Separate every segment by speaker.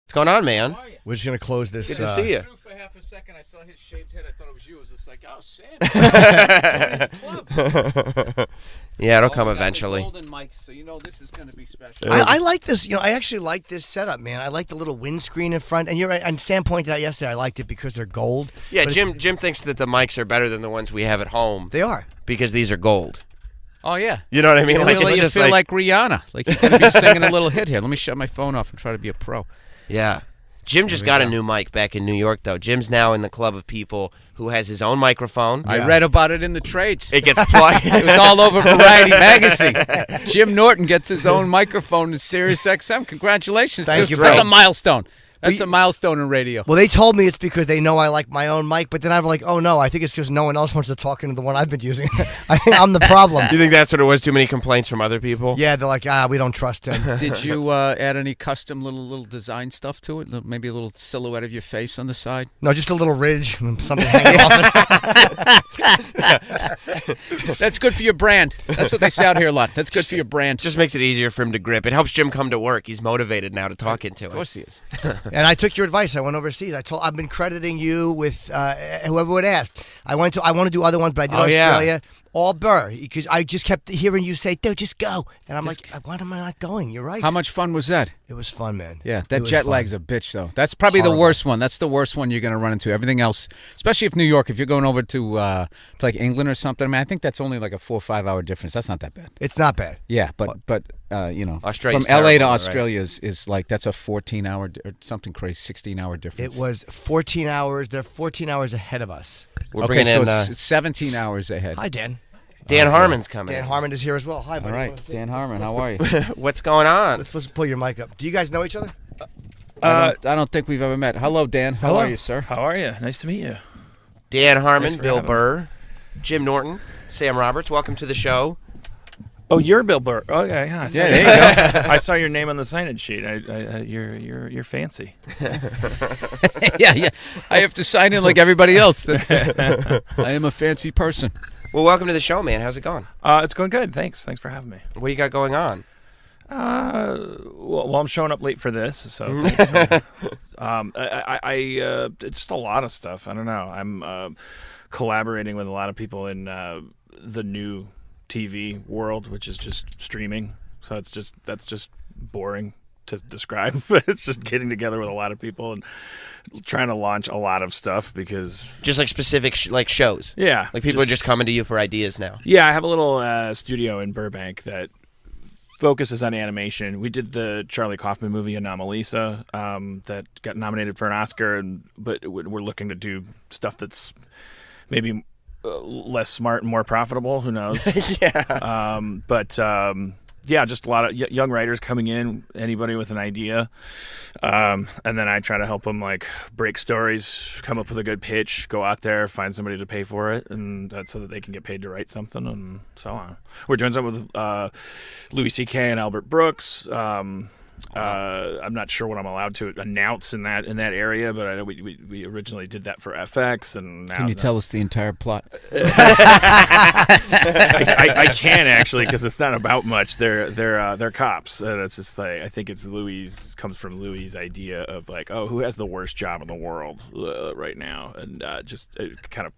Speaker 1: What's going on, man?
Speaker 2: How are you?
Speaker 3: We're just gonna close this.
Speaker 1: Good to see you.
Speaker 2: For half a second, I saw his shaved head. I thought it was you. It was just like, oh, Sam.
Speaker 1: Yeah, it'll come eventually.
Speaker 2: Golden mics, so you know this is going to be special.
Speaker 3: I like this. I actually like this setup, man. I like the little windscreen in front. And you're right. And Sam pointed out yesterday, I liked it because they're gold.
Speaker 1: Yeah, Jim thinks that the mics are better than the ones we have at home.
Speaker 3: They are
Speaker 1: because these are gold.
Speaker 2: Oh yeah.
Speaker 1: You know what I mean?
Speaker 2: Like you feel like Rihanna. Like you're going to be singing a little hit here. Let me shut my phone off and try to be a pro.
Speaker 1: Yeah. Jim just got a new mic back in New York, though. Jim's now in the club of people who has his own microphone.
Speaker 2: I read about it in the trades.
Speaker 1: It gets plugged.
Speaker 2: It was all over Variety magazine. Jim Norton gets his own microphone in Sirius XM. Congratulations.
Speaker 3: Thank you,
Speaker 2: That's
Speaker 3: bro.
Speaker 2: a milestone. That's a milestone in radio.
Speaker 3: Well, they told me it's because they know I like my own mic, but then I'm like, oh no, I think it's just no one else wants to talk into the one I've been using. I think I'm the problem.
Speaker 1: You think that's what it was? Too many complaints from other people?
Speaker 3: Yeah, they're like, we don't trust him.
Speaker 2: Did you add any custom little design stuff to it? Maybe a little silhouette of your face on the side?
Speaker 3: No, just a little ridge and something hanging off it.
Speaker 2: That's good for your brand. That's what they say out here a lot. That's good for your brand.
Speaker 1: Just makes it easier for him to grip. It helps Jim come to work. He's motivated now to talk into it.
Speaker 2: Of course he is.
Speaker 3: And I took your advice. I went overseas. I've been crediting you with whoever would ask. I want to do other ones, but I did Australia. Yeah. All Burr, because I just kept hearing you say, "Dude, just go," and I'm like, "Why am I not going?" You're right.
Speaker 2: How much fun was that?
Speaker 3: It was fun, man.
Speaker 2: Yeah, that jet lag's a bitch, though. That's probably the worst one. That's the worst one you're going to run into. Everything else, especially if New York, if you're going over to like England or something, I mean, I think that's only like a 4 or 5 hour difference. That's not that bad.
Speaker 3: It's not bad.
Speaker 2: Yeah, but you know,
Speaker 1: Australia's
Speaker 2: from LA to
Speaker 1: terrible,
Speaker 2: Australia is like that's a 14-hour or something crazy, 16-hour difference.
Speaker 3: It was 14 hours. They're 14 hours ahead of us.
Speaker 1: We're bringing
Speaker 2: so
Speaker 1: in,
Speaker 2: it's 17 hours ahead.
Speaker 3: Hi, Dan.
Speaker 1: Dan Harmon's coming.
Speaker 3: Dan Harmon is here as well. Hi, buddy.
Speaker 2: All right, Dan Harmon, how are you?
Speaker 1: What's going on?
Speaker 3: Let's pull your mic up. Do you guys know each other?
Speaker 2: I don't think we've ever met. Hello, Dan. How are you, sir?
Speaker 4: How are you? Nice to meet you.
Speaker 1: Dan Harmon,
Speaker 4: for
Speaker 1: Bill
Speaker 4: having
Speaker 1: Burr, Jim Norton, Sam Roberts. Welcome to the show.
Speaker 4: Oh, you're Bill Burr. Oh yeah.
Speaker 2: Yeah, there you go.
Speaker 4: I saw your name on the signage sheet. You're fancy.
Speaker 2: yeah. I have to sign in like everybody else. I am a fancy person.
Speaker 1: Well, welcome to the show, man. How's it going?
Speaker 4: It's going good. Thanks for having me.
Speaker 1: What do you got going on?
Speaker 4: Well, I'm showing up late for this, so thanks I just a lot of stuff. I don't know. I'm collaborating with a lot of people in the new TV world, which is just streaming. So that's just boring to describe, but it's just getting together with a lot of people and trying to launch a lot of stuff because
Speaker 1: just like specific shows.
Speaker 4: Yeah,
Speaker 1: like people are just coming to you for ideas now.
Speaker 4: Yeah, I have a little studio in Burbank that focuses on animation. We did the Charlie Kaufman movie Anomalisa that got nominated for an Oscar, but we're looking to do stuff that's maybe less smart and more profitable. Who knows?
Speaker 1: Yeah.
Speaker 4: Yeah, just a lot of young writers coming in, anybody with an idea. And then I try to help them like break stories, come up with a good pitch, go out there, find somebody to pay for it, and so that they can get paid to write something and so on. We're doing something with Louis C.K. and Albert Brooks. I'm not sure what I'm allowed to announce in that area, but I know we originally did that for FX, and now
Speaker 2: Can you tell us the entire plot?
Speaker 4: I can actually, because it's not about much. They're cops, and it's just like I think it's comes from Louis' idea of like, oh, who has the worst job in the world right now, and just it kind of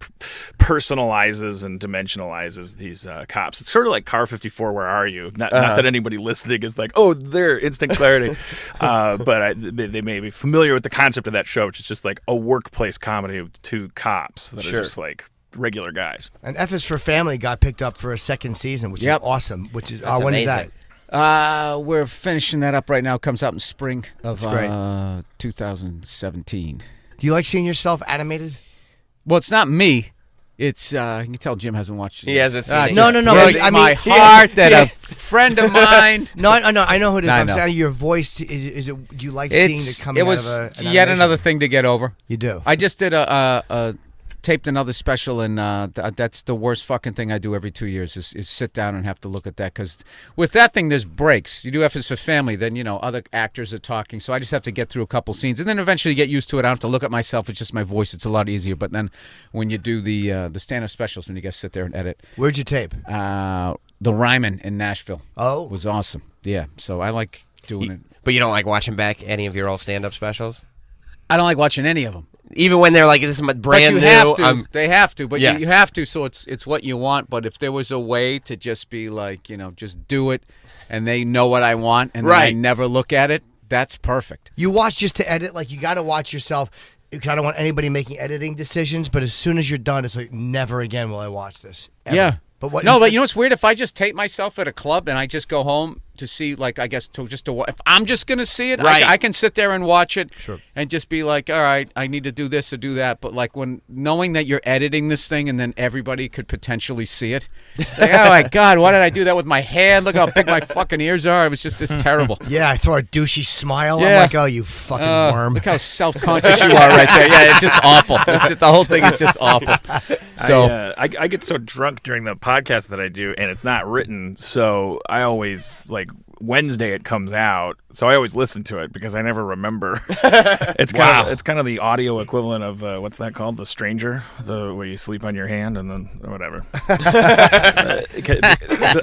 Speaker 4: personalizes and dimensionalizes these cops. It's sort of like Car 54. Where are you? Not that anybody listening is like, oh, they're instant clarity. But they may be familiar with the concept of that show, which is just like a workplace comedy with two cops that are just like regular guys.
Speaker 3: And F is for Family got picked up for a second season, which is awesome. Which is when is that?
Speaker 2: We're finishing that up right now. It comes out in spring of 2017.
Speaker 3: Do you like seeing yourself animated?
Speaker 2: Well, it's not me. It's you can tell Jim hasn't watched it.
Speaker 1: He hasn't seen it.
Speaker 3: No.
Speaker 2: Breaks my heart that a friend of mine.
Speaker 3: No, I know who it is. I'm
Speaker 2: know.
Speaker 3: saying your voice. Is it? Do you like seeing it coming
Speaker 2: It was
Speaker 3: out of an
Speaker 2: yet
Speaker 3: animation?
Speaker 2: another thing to get over.
Speaker 3: You do.
Speaker 2: I just did taped another special, and that's the worst fucking thing I do every 2 years is sit down and have to look at that, because with that thing there's breaks. You do F is for Family, then other actors are talking, so I just have to get through a couple scenes and then eventually get used to it. I don't have to look at myself, it's just my voice. It's a lot easier. But then when you do the stand-up specials, when you guys sit there and edit,
Speaker 3: Where'd you tape?
Speaker 2: the Ryman in Nashville.
Speaker 3: Oh,
Speaker 2: was awesome. Yeah, so I like doing it.
Speaker 1: But you don't like watching back any of your old stand-up specials?
Speaker 2: I don't like watching any of them.
Speaker 1: Even when they're like, this is my brand new.
Speaker 2: Have to. They have to, but
Speaker 1: Yeah.
Speaker 2: you have to, so it's what you want. But if there was a way to just be like, just do it, and they know what I want, and then I never look at it, that's perfect.
Speaker 3: You watch just to edit, like you got to watch yourself. Because I don't want anybody making editing decisions, but as soon as you're done, it's like, never again will I watch this. Ever.
Speaker 2: Yeah.
Speaker 3: But what?
Speaker 2: No, but you know what's weird? If I just tape myself at a club and I just go home to see, like, I guess if I'm just gonna see it, I can sit there and watch it, and just be like, all right, I need to do this or do that. But like knowing that you're editing this thing and then everybody could potentially see it, like, oh my God, why did I do that with my hand? Look how big my fucking ears are. It was just this terrible.
Speaker 3: Yeah, I throw a douchey smile.
Speaker 2: Yeah.
Speaker 3: I'm like, oh, you fucking worm.
Speaker 2: Look how self-conscious you are right there. Yeah, it's just awful. The whole thing is just awful. So
Speaker 4: I get so drunk during the podcast that I do, and it's not written, so I always, like, Wednesday it comes out, so I always listen to it because I never remember. It's kind of the audio equivalent of what's that called? The Stranger, where you sleep on your hand and then whatever. I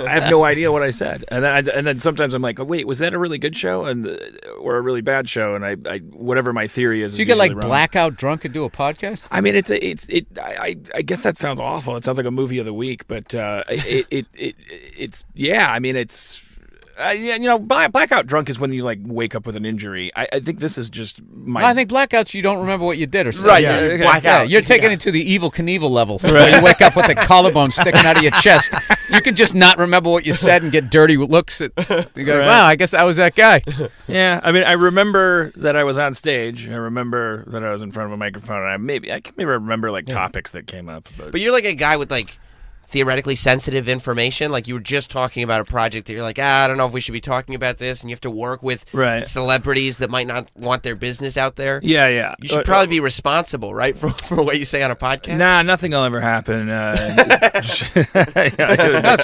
Speaker 4: have no idea what I said, and then sometimes I'm like, oh, wait, was that a really good show or a really bad show? And I whatever my theory is.
Speaker 2: So you get like blackout drunk and do a podcast?
Speaker 4: I mean, I guess that sounds awful. It sounds like a movie of the week, but it's yeah. I mean, it's. Blackout drunk is when you like wake up with an injury. I think this is just my.
Speaker 2: I think blackouts you don't remember what you did or something.
Speaker 1: Right,
Speaker 2: Yeah,
Speaker 1: blackout.
Speaker 2: Yeah, you're taking it to the Evel Knievel level. Where you wake up with a collarbone sticking out of your chest. You can just not remember what you said and get dirty looks. You go, wow, I guess I was that guy.
Speaker 4: Yeah, I mean, I remember that I was on stage. I remember that I was in front of a microphone, and I can maybe remember like topics that came up.
Speaker 1: But you're like a guy with like theoretically sensitive information. Like you were just talking about a project that you're like, I don't know if we should be talking about this, and you have to work with celebrities that might not want their business out there.
Speaker 4: Yeah.
Speaker 1: You should probably be responsible, right, for what you say on a podcast?
Speaker 4: Nah, nothing will ever happen.
Speaker 2: No, it's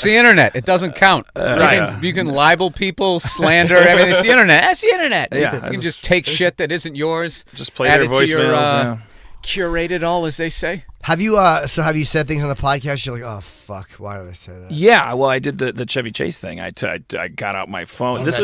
Speaker 2: the internet. It doesn't count. You can libel people, slander everything. It's the internet. That's the internet.
Speaker 4: Yeah,
Speaker 2: you can just take shit that isn't yours.
Speaker 4: Just play their voicemails.
Speaker 2: Curate it all, as they say.
Speaker 3: Have you said things on the podcast? You're like, oh fuck, why did I say that?
Speaker 4: Yeah, well, I did the Chevy Chase thing. I got out my phone.
Speaker 1: Oh,
Speaker 4: This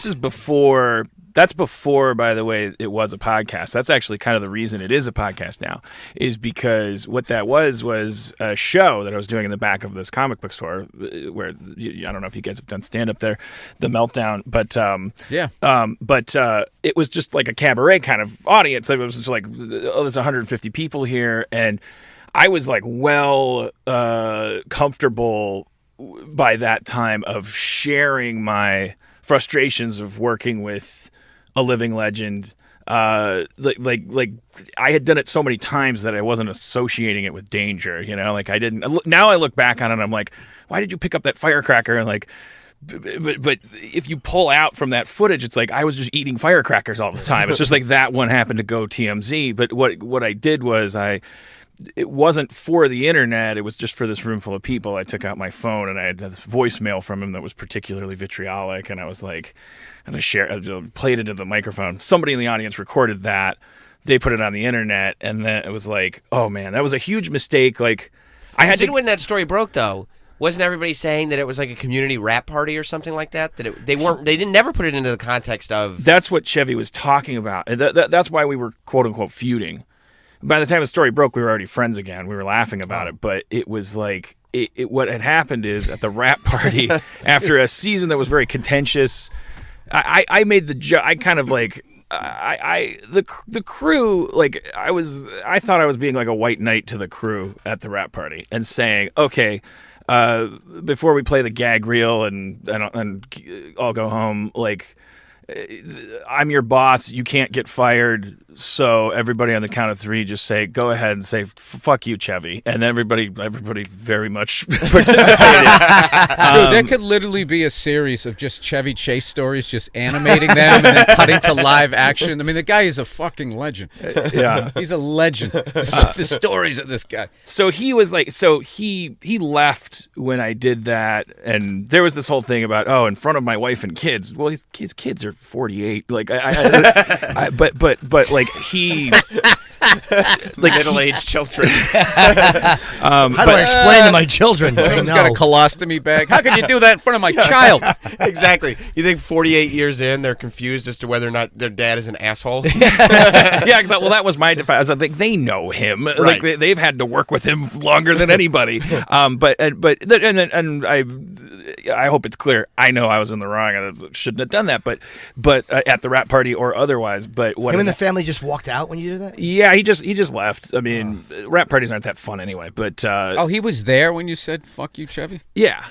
Speaker 4: is before. That's before, by the way, it was a podcast. That's actually kind of the reason it is a podcast now, is because what that was a show that I was doing in the back of this comic book store, where I don't know if you guys have done stand up there, The Meltdown, but it was just like a cabaret kind of audience. It was just like, oh, there's 150 people here, and I was like, comfortable by that time of sharing my frustrations of working with a living legend. Like I had done it so many times that I wasn't associating it with danger, like I didn't. Now I look back on it and I'm like, why did you pick up that firecracker? And like, but if you pull out from that footage, it's like I was just eating firecrackers all the time. It's just like that one happened to go TMZ. But what I did was it wasn't for the internet. It was just for this room full of people. I took out my phone and I had this voicemail from him that was particularly vitriolic. And I was like, I played it into the microphone. Somebody in the audience recorded that. They put it on the internet. And then it was like, oh man, that was a huge mistake. Like
Speaker 1: when that story broke though, wasn't everybody saying that it was like a community rap party or something like that? That they didn't never put it into the context of. That's
Speaker 4: what Chevy was talking about. And that's why we were quote unquote feuding. By the time the story broke, we were already friends again. We were laughing about it, but it was like what had happened is at the rap party after a season that was very contentious. I made the joke. I kind of like the crew. Like I thought I was being like a white knight to the crew at the rap party and saying, okay, before we play the gag reel and I'll go home, like. I'm your boss. You can't get fired. So everybody on the count of three, just say, go ahead and say, fuck you, Chevy. And everybody very much participated.
Speaker 2: Dude, there could literally be a series of just Chevy Chase stories, just animating them and then cutting to live action. I mean, the guy is a fucking legend.
Speaker 4: Yeah.
Speaker 2: He's a legend. The stories of this guy.
Speaker 4: So he was like, he left when I did that. And there was this whole thing about, in front of my wife and kids. Well, his kids are 48. Like, but like he
Speaker 1: like middle-aged children.
Speaker 3: How do I explain to my children?
Speaker 2: He's got a colostomy bag. How can you do that in front of my child?
Speaker 1: Exactly. You think 48 years in, they're confused as to whether or not their dad is an asshole?
Speaker 4: Yeah, exactly. Well, that was my defense. I was like, they know him.
Speaker 1: Right.
Speaker 4: Like they've had to work with him longer than anybody. But I hope it's clear. I know I was in the wrong. I shouldn't have done that. But at the rap party or otherwise. But what?
Speaker 3: Him and the family just walked out when you did that?
Speaker 4: Yeah, he just left. I mean, rap parties aren't that fun anyway. But
Speaker 2: he was there when you said "fuck you, Chevy"?
Speaker 4: Yeah.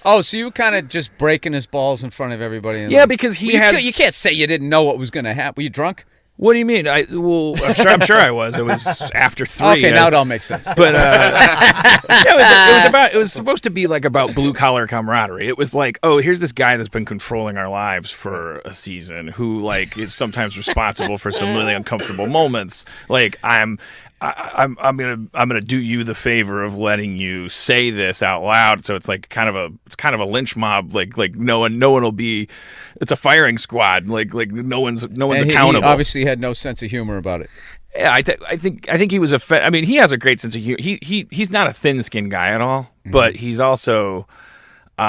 Speaker 2: Oh, so you kind of just breaking his balls in front of everybody? And
Speaker 4: yeah, because he has.
Speaker 2: You can't say you didn't know what was going to happen. Were you drunk?
Speaker 4: What do you mean? I'm sure I was. It was after 3.
Speaker 2: Okay, now it all makes sense.
Speaker 4: But yeah, it was supposed to be like about blue collar camaraderie. It was like, oh, here's this guy that's been controlling our lives for a season, who like is sometimes responsible for some really uncomfortable moments. Like I'm gonna do you the favor of letting you say this out loud. So it's like kind of a lynch mob. Like no one will be. It's a firing squad. Like no one's accountable.
Speaker 2: He obviously had no sense of humor about it.
Speaker 4: Yeah, I think he was I mean, he has a great sense of humor. He's not a thin-skinned guy at all, but he's also he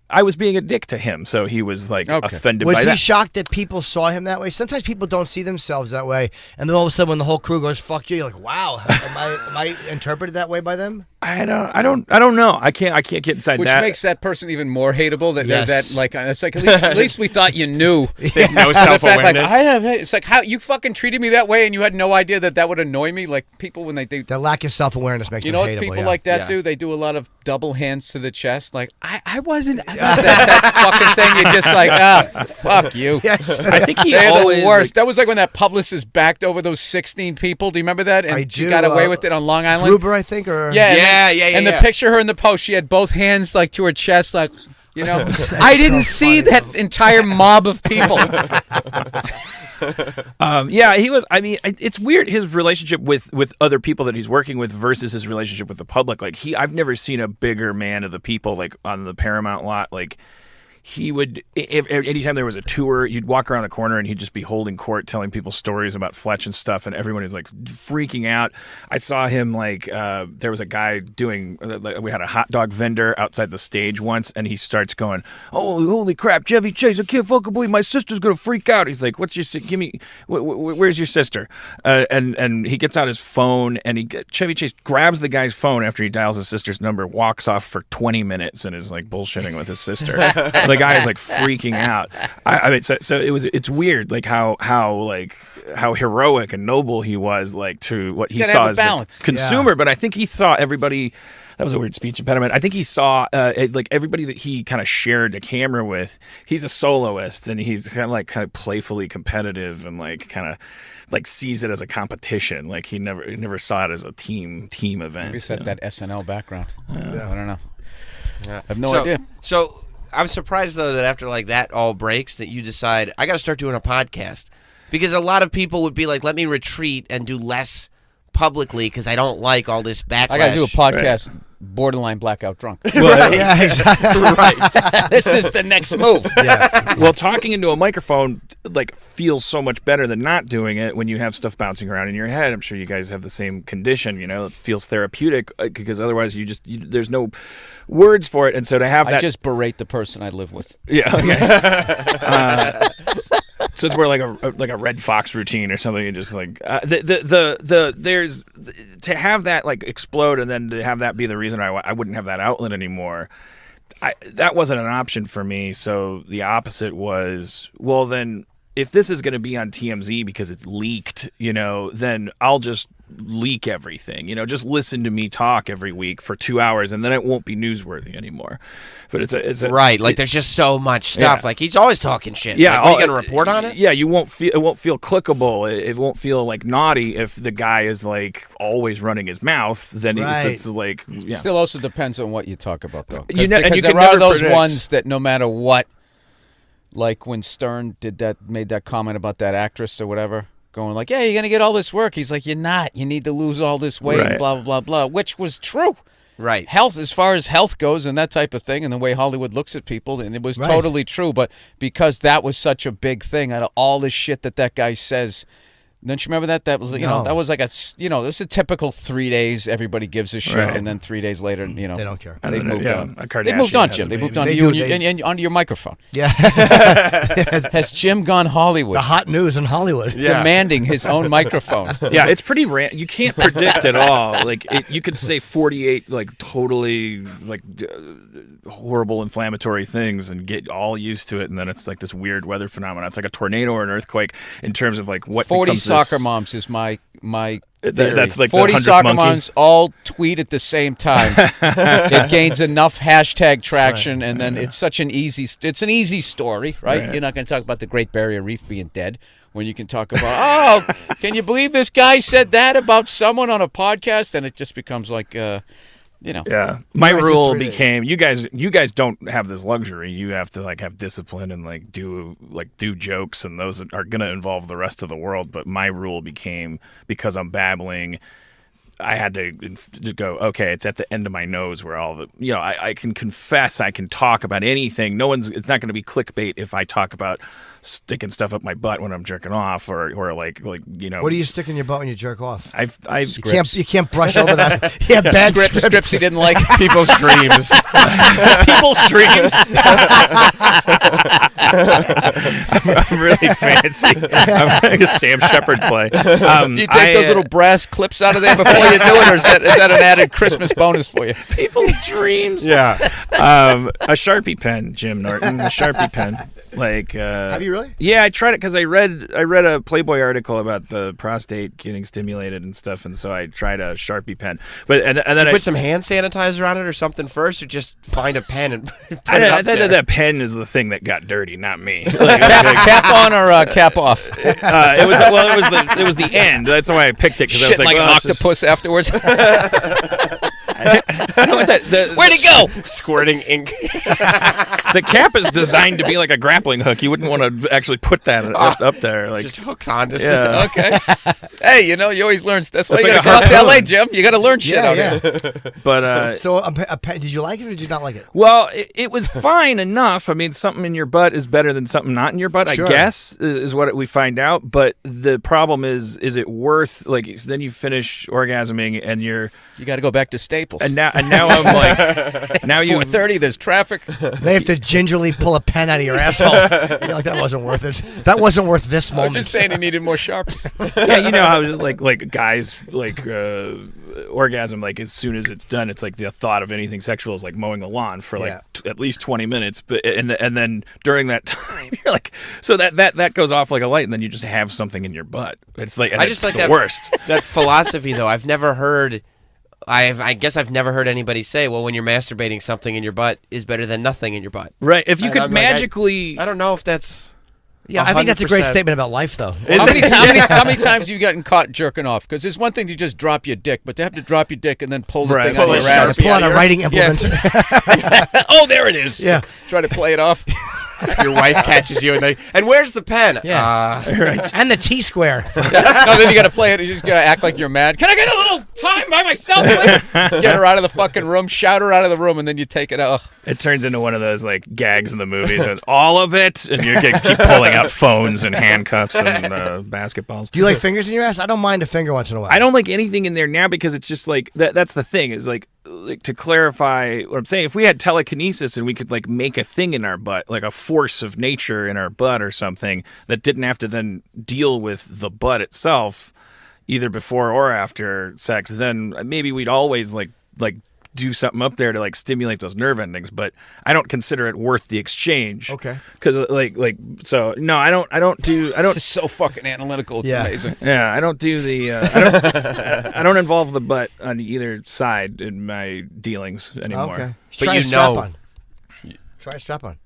Speaker 4: I was being a dick to him, so he was like offended by that.
Speaker 3: Was he shocked that people saw him that way? Sometimes people don't see themselves that way, and then all of a sudden when the whole crew goes "fuck you," you're like, "Wow, am I interpreted that way by them?"
Speaker 4: I don't know. I can't get inside
Speaker 2: Which
Speaker 4: that.
Speaker 2: makes that person even more hateable.
Speaker 3: Yes.
Speaker 2: It's like at least we thought you knew.
Speaker 1: No self-awareness.
Speaker 2: It's like how you fucking treated me that way, and you had no idea that would annoy me. Like people when they do.
Speaker 3: The lack of self-awareness makes them hateable.
Speaker 2: You know what people like that do? They do a lot of double hands to the chest. Like I wasn't that fucking thing. You're just like fuck you.
Speaker 3: Yes.
Speaker 4: I think
Speaker 2: they're the worst. That was like when that publicist backed over those 16 people. Do you remember that? And she got away with it on Long Island.
Speaker 3: Gruber, I think, or
Speaker 2: yeah. And the picture of her in the post, she had both hands like to her chest, like, you know. I didn't see that entire mob of people.
Speaker 4: Yeah, he was. I mean, it's weird his relationship with other people that he's working with versus his relationship with the public. Like I've never seen a bigger man of the people. Like on the Paramount lot, like. He would, if anytime there was a tour, you'd walk around the corner and he'd just be holding court, telling people stories about Fletch and stuff, and everyone is like freaking out. I saw him there was a guy doing. We had a hot dog vendor outside the stage once, and he starts going, "Oh, holy crap, Chevy Chase! I can't fucking believe my sister's gonna freak out." He's like, "What's your? Give me, where's your sister?" And he gets out his phone, and Chevy Chase grabs the guy's phone after he dials his sister's number, walks off for 20 minutes, and is like bullshitting with his sister. The guy is like freaking out. I mean, so it's weird, like how heroic and noble he was, like to what he saw as the consumer. Yeah. But I think he saw everybody. That was a weird speech impediment. I think he saw like everybody that he kind of shared the camera with. He's a soloist, and he's kind of playfully competitive, and like kind of like sees it as a competition. Like he never saw it as a team event.
Speaker 2: Maybe set that SNL background. I don't know.
Speaker 1: Yeah.
Speaker 2: I have no idea.
Speaker 1: So. I'm surprised, though, that after like that all breaks, that you decide, I got to start doing a podcast. Because a lot of people would be like, let me retreat and do less publicly because I don't like all this backlash.
Speaker 2: I got to do a podcast borderline blackout drunk.
Speaker 3: Well, yeah, exactly.
Speaker 2: Right. This is the next move.
Speaker 3: Yeah.
Speaker 4: Well, talking into a microphone like feels so much better than not doing it when you have stuff bouncing around in your head. I'm sure you guys have the same condition. You know, it feels therapeutic because otherwise there's no words for it. And so to have that,
Speaker 2: I just berate the person I live with.
Speaker 4: Yeah. So it's more like a Red Fox routine or something, and just like there's to have that like explode and then to have that be the reason I wouldn't have that outlet anymore. That wasn't an option for me. So the opposite was, well, then if this is going to be on TMZ because it's leaked, you know, then I'll just leak everything, you know, just listen to me talk every week for 2 hours and then it won't be newsworthy anymore. But it's
Speaker 1: right. Like there's just so much stuff. Yeah. Like he's always talking shit.
Speaker 4: Yeah.
Speaker 1: Like, are you going to report on it?
Speaker 4: Yeah. It won't feel clickable. It won't feel like naughty if the guy is like always running his mouth. Then it's like, yeah.
Speaker 2: Still also depends on what you talk about though.
Speaker 4: Because
Speaker 2: there are those ones that no matter what, like when Stern made that comment about that actress or whatever, going like, yeah, you're going to get all this work. He's like, you're not. You need to lose all this weight, and blah, blah, blah, blah, which was true.
Speaker 1: Right.
Speaker 2: Health, as far as health goes and that type of thing and the way Hollywood looks at people, and it was totally true. But because that was such a big thing, out of all the shit that guy says, Don't you remember that? That was that was like it was a typical 3 days. Everybody gives a shit,
Speaker 4: Right.
Speaker 2: and then 3 days later,
Speaker 3: They don't care.
Speaker 2: They moved on.
Speaker 4: a Kardashian
Speaker 2: They moved on,
Speaker 4: has
Speaker 2: Jim.
Speaker 4: a
Speaker 2: They moved
Speaker 4: baby.
Speaker 2: on to
Speaker 3: They
Speaker 2: you
Speaker 3: do,
Speaker 2: and onto your microphone.
Speaker 3: Yeah.
Speaker 2: Has Jim gone Hollywood?
Speaker 3: The hot news in Hollywood.
Speaker 1: Yeah.
Speaker 2: Demanding his own microphone.
Speaker 4: Yeah, it's pretty you can't predict at all. Like you could say 48 like totally like horrible inflammatory things and get all used to it, and then it's like this weird weather phenomenon. It's like a tornado or an earthquake in terms of like what
Speaker 2: 40
Speaker 4: becomes
Speaker 2: soccer
Speaker 4: this,
Speaker 2: moms is my
Speaker 4: That's like the
Speaker 2: 40
Speaker 4: 100th
Speaker 2: soccer
Speaker 4: monkey.
Speaker 2: moms all tweet at the same time. It gains enough hashtag traction, and then it's such an easy. It's an easy story, right?
Speaker 4: Right.
Speaker 2: You're not going to talk about the Great Barrier Reef being dead when you can talk about, oh, can you believe this guy said that about someone on a podcast? And it just becomes like,
Speaker 4: Yeah, my
Speaker 3: Right, so
Speaker 4: rule
Speaker 3: 3 days.
Speaker 4: became you guys don't have this luxury. You have to like have discipline and like do jokes, and those are gonna involve the rest of the world. But my rule became, because I'm babbling, I had to go, okay, it's at the end of my nose where all the I can confess, I can talk about anything. It's not going to be clickbait if I talk about sticking stuff up my butt when I'm jerking off, or like.
Speaker 3: What do you stick in your butt when you jerk off?
Speaker 4: I've
Speaker 3: You can't brush over that. Yeah, bad
Speaker 2: scripts he didn't like.
Speaker 1: People's dreams.
Speaker 4: people's dreams. I'm really fancy. I'm like a Sam Shepard play.
Speaker 2: Do you take those little brass clips out of there before you do it, or is that an added Christmas bonus for you?
Speaker 4: people's dreams?
Speaker 1: Yeah.
Speaker 4: A Sharpie pen, Jim Norton. A Sharpie pen. Like,
Speaker 3: Have you really?
Speaker 4: Yeah, I tried it because I read a Playboy article about the prostate getting stimulated and stuff, and so I tried a Sharpie pen. But and then
Speaker 1: You
Speaker 4: I
Speaker 1: put some hand sanitizer on it or something first, or just find a pen and put it
Speaker 4: I
Speaker 1: up there?
Speaker 4: that pen is the thing that got dirty, not me.
Speaker 2: Cap on or cap off?
Speaker 4: It was the end. That's why I picked it, because I was
Speaker 2: Shit
Speaker 4: like,
Speaker 2: like an
Speaker 4: well, this is-
Speaker 2: octopus afterwards.
Speaker 4: I don't know what
Speaker 2: Where'd he go?
Speaker 1: Squirting ink.
Speaker 4: The cap is designed to be like a grappling hook. You wouldn't want to actually put that up there. Like,
Speaker 1: Just hooks onto
Speaker 4: yeah.
Speaker 2: Okay. Hey, you always learn. That's why
Speaker 4: It's
Speaker 2: you
Speaker 4: like
Speaker 2: got to
Speaker 4: a
Speaker 2: come out to
Speaker 4: harpoon.
Speaker 2: LA, Jim. You got to learn shit out
Speaker 3: Yeah,
Speaker 2: here.
Speaker 3: yeah.
Speaker 4: But
Speaker 3: So a pen, did you like it or did you not like it?
Speaker 4: well, it was fine enough. I mean, something in your butt is better than something not in your butt,
Speaker 3: Sure.
Speaker 4: I guess, is what we find out. But the problem is it worth, like, then you finish orgasming and you're,
Speaker 2: You got to go back to Staples.
Speaker 4: and now I'm like, now
Speaker 2: it's
Speaker 4: you
Speaker 2: 4:30. There's traffic.
Speaker 3: They have to gingerly pull a pen out of your asshole. You're like, that wasn't worth it. That wasn't worth this
Speaker 2: I'm
Speaker 3: moment.
Speaker 2: just saying he needed more Sharpies.
Speaker 4: yeah, you know how like guys like orgasm, like as soon as it's done, it's like the thought of anything sexual is like mowing the lawn for like
Speaker 3: Yeah.
Speaker 4: at least 20 minutes, but and then during that time you're like, so that goes off like a light, and then you just have something in your butt. It's like, and
Speaker 1: I
Speaker 4: it's
Speaker 1: just like
Speaker 4: the
Speaker 1: that
Speaker 4: worst.
Speaker 1: that philosophy though. I've never heard. I guess I've never heard anybody say, well, when you're masturbating, something in your butt is better than nothing in your butt.
Speaker 4: Right? If you
Speaker 1: And
Speaker 4: could
Speaker 1: I'm like,
Speaker 4: magically,
Speaker 1: I don't know if that's.
Speaker 3: Yeah, I think that's a great
Speaker 1: 100%.
Speaker 3: statement about life, though.
Speaker 2: How many times have you gotten caught jerking off? Because there's one thing to just drop your dick, but to have to drop your dick and then pull the
Speaker 4: Right.
Speaker 2: thing out
Speaker 1: Pull
Speaker 2: of
Speaker 1: a
Speaker 2: your ass.
Speaker 1: Sharpie
Speaker 3: Pull out a
Speaker 1: your-
Speaker 3: writing implement.
Speaker 2: Oh, there it is.
Speaker 3: Yeah.
Speaker 2: Try to play it off.
Speaker 1: Your wife catches you and where's the pen?
Speaker 3: Yeah.
Speaker 4: right?
Speaker 3: And the T-square.
Speaker 2: No, then you got to play it. You just got to act like you're mad. Can I get a little time by myself, please? Get her out of the fucking room, shout her out of the room, and then you take it out.
Speaker 4: It turns into one of those like gags in the movies. It's all of it, and you keep pulling out phones and handcuffs and basketballs.
Speaker 3: Do you like fingers in your ass? I don't mind a finger once in a while.
Speaker 4: I don't like anything in there now because it's just like that's the thing is like to clarify what I'm saying. If we had telekinesis and we could like make a thing in our butt, like a force of nature in our butt or something that didn't have to then deal with the butt itself, either before or after sex, then maybe we'd always like do something up there to like stimulate those nerve endings. But I don't consider it worth the exchange.
Speaker 3: Okay.
Speaker 4: Because so no, I don't
Speaker 2: This is so fucking analytical. It's
Speaker 3: Yeah.
Speaker 2: amazing.
Speaker 4: Yeah, I don't do the. I don't involve the butt on either side in my dealings anymore.
Speaker 3: Okay.
Speaker 1: But
Speaker 3: Try
Speaker 1: you
Speaker 3: a strap
Speaker 1: know-
Speaker 3: on. Try a strap on.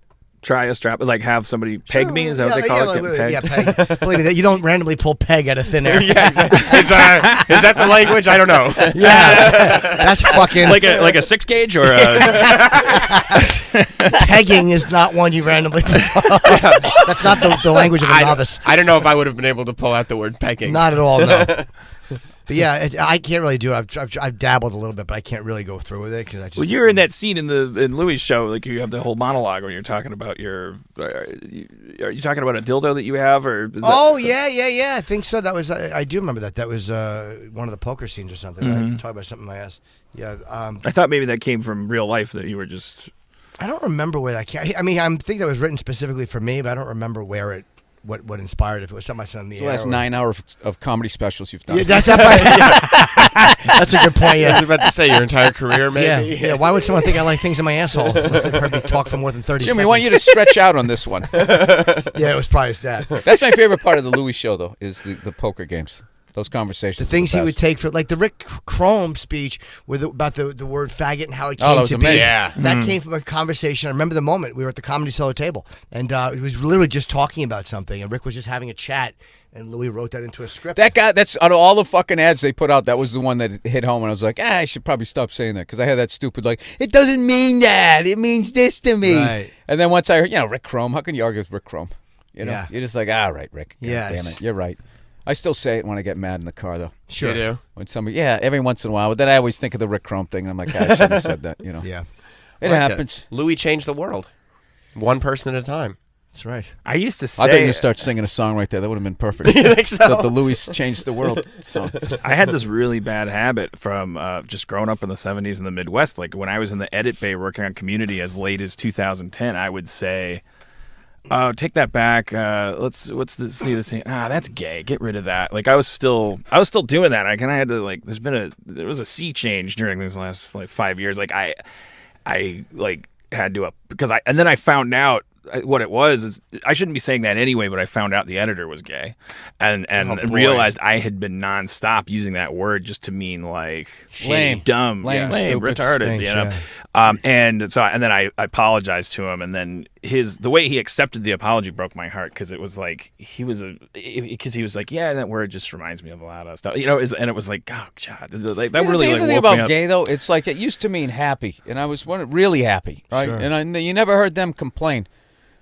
Speaker 4: Try a strap, like have somebody peg me. Is that what they call it? Getting
Speaker 3: Yeah,
Speaker 4: pegged?
Speaker 3: peg. Believe me, that you don't randomly pull peg out of thin air.
Speaker 1: Yeah, exactly. Is that the language? I don't know.
Speaker 3: Yeah. That's fucking.
Speaker 4: like a 6 gauge or a.
Speaker 3: Pegging is not one you randomly. That's not the language of a novice.
Speaker 1: I don't know if I would have been able to pull out the word pegging.
Speaker 3: Not at all. No. But yeah, I can't really do it. I've dabbled a little bit, but I can't really go through with it because I just.
Speaker 4: Well, you're in that scene in Louis' show, like you have the whole monologue when you're talking about are you talking about a dildo that you have, or?
Speaker 3: Yeah. I think so. That was I do remember that. That was one of the poker scenes or something. Right? Talk about something in my ass. Yeah.
Speaker 4: I thought maybe that came from real life, that you were just.
Speaker 3: I don't remember where that came. I mean, I think that was written specifically for me, but I don't remember where it. What inspired, if it was something I said in the
Speaker 2: last 9 hours of comedy specials you've done.
Speaker 3: Yeah, that's a good point. Yeah,
Speaker 1: I was about to say your entire career, maybe.
Speaker 3: Yeah. Why would someone think I like things in my asshole? Unless they've heard me talk for more than 30
Speaker 2: Jim,
Speaker 3: seconds.
Speaker 2: we want you to stretch out on this one.
Speaker 3: Yeah, it was probably that.
Speaker 2: That's my favorite part of the Louis show, though, is the poker games. Those conversations.
Speaker 3: The things he would take for, like the Rick Chrome speech about the word faggot and how it came
Speaker 2: that was
Speaker 3: to
Speaker 2: amazing.
Speaker 3: be.
Speaker 1: Yeah.
Speaker 3: That came from a conversation. I remember the moment we were at the Comedy Cellar table, and he was literally just talking about something, and Rick was just having a chat, and Louis wrote that into a script.
Speaker 2: That guy, that's out of all the fucking ads they put out, that was the one that hit home, and I was like, I should probably stop saying that, because I had that stupid, like, it doesn't mean that, it means this to me.
Speaker 3: Right.
Speaker 2: And then once I heard, Rick Chrome, how can you argue with Rick Chrome?
Speaker 3: Yeah.
Speaker 2: You're just like, all right, Rick. God
Speaker 3: Yes.
Speaker 2: damn it, you're right. I still say it when I get mad in the car, though.
Speaker 3: Sure.
Speaker 1: You do?
Speaker 2: When somebody, every once in a while. But then I always think of the Rick Chrome thing, and I'm like, I should have said that,
Speaker 3: Yeah.
Speaker 2: It happens.
Speaker 1: Louis changed the world, one person at a time.
Speaker 3: That's right.
Speaker 4: I used to say.
Speaker 2: I thought you were going to start singing a song right there. That would have been perfect.
Speaker 1: You think so?
Speaker 2: The Louis changed the world song.
Speaker 4: I had this really bad habit from just growing up in the 70s in the Midwest. Like when I was in the edit bay working on Community as late as 2010, I would say, take that back. See this thing. That's gay. Get rid of that. Like I was still doing that. I had to there was a sea change during these last 5 years. Like I had to and then I found out what it was is I shouldn't be saying that anyway, but I found out the editor was gay, and realized I had been nonstop using that word just to mean like
Speaker 2: Lame.
Speaker 4: dumb,
Speaker 2: Lame, stupid.
Speaker 4: retarded,
Speaker 3: Stinks,
Speaker 4: you know.
Speaker 3: yeah.
Speaker 4: And then I apologized to him, and then the way he accepted the apology broke my heart, because it was like he was like, yeah, that word just reminds me of a lot of stuff, and it was like, oh god, like that really
Speaker 2: the thing
Speaker 4: woke
Speaker 2: about
Speaker 4: me up.
Speaker 2: gay, though, it's like it used to mean happy, and I was really happy, right?
Speaker 3: Sure.
Speaker 2: And you never heard them complain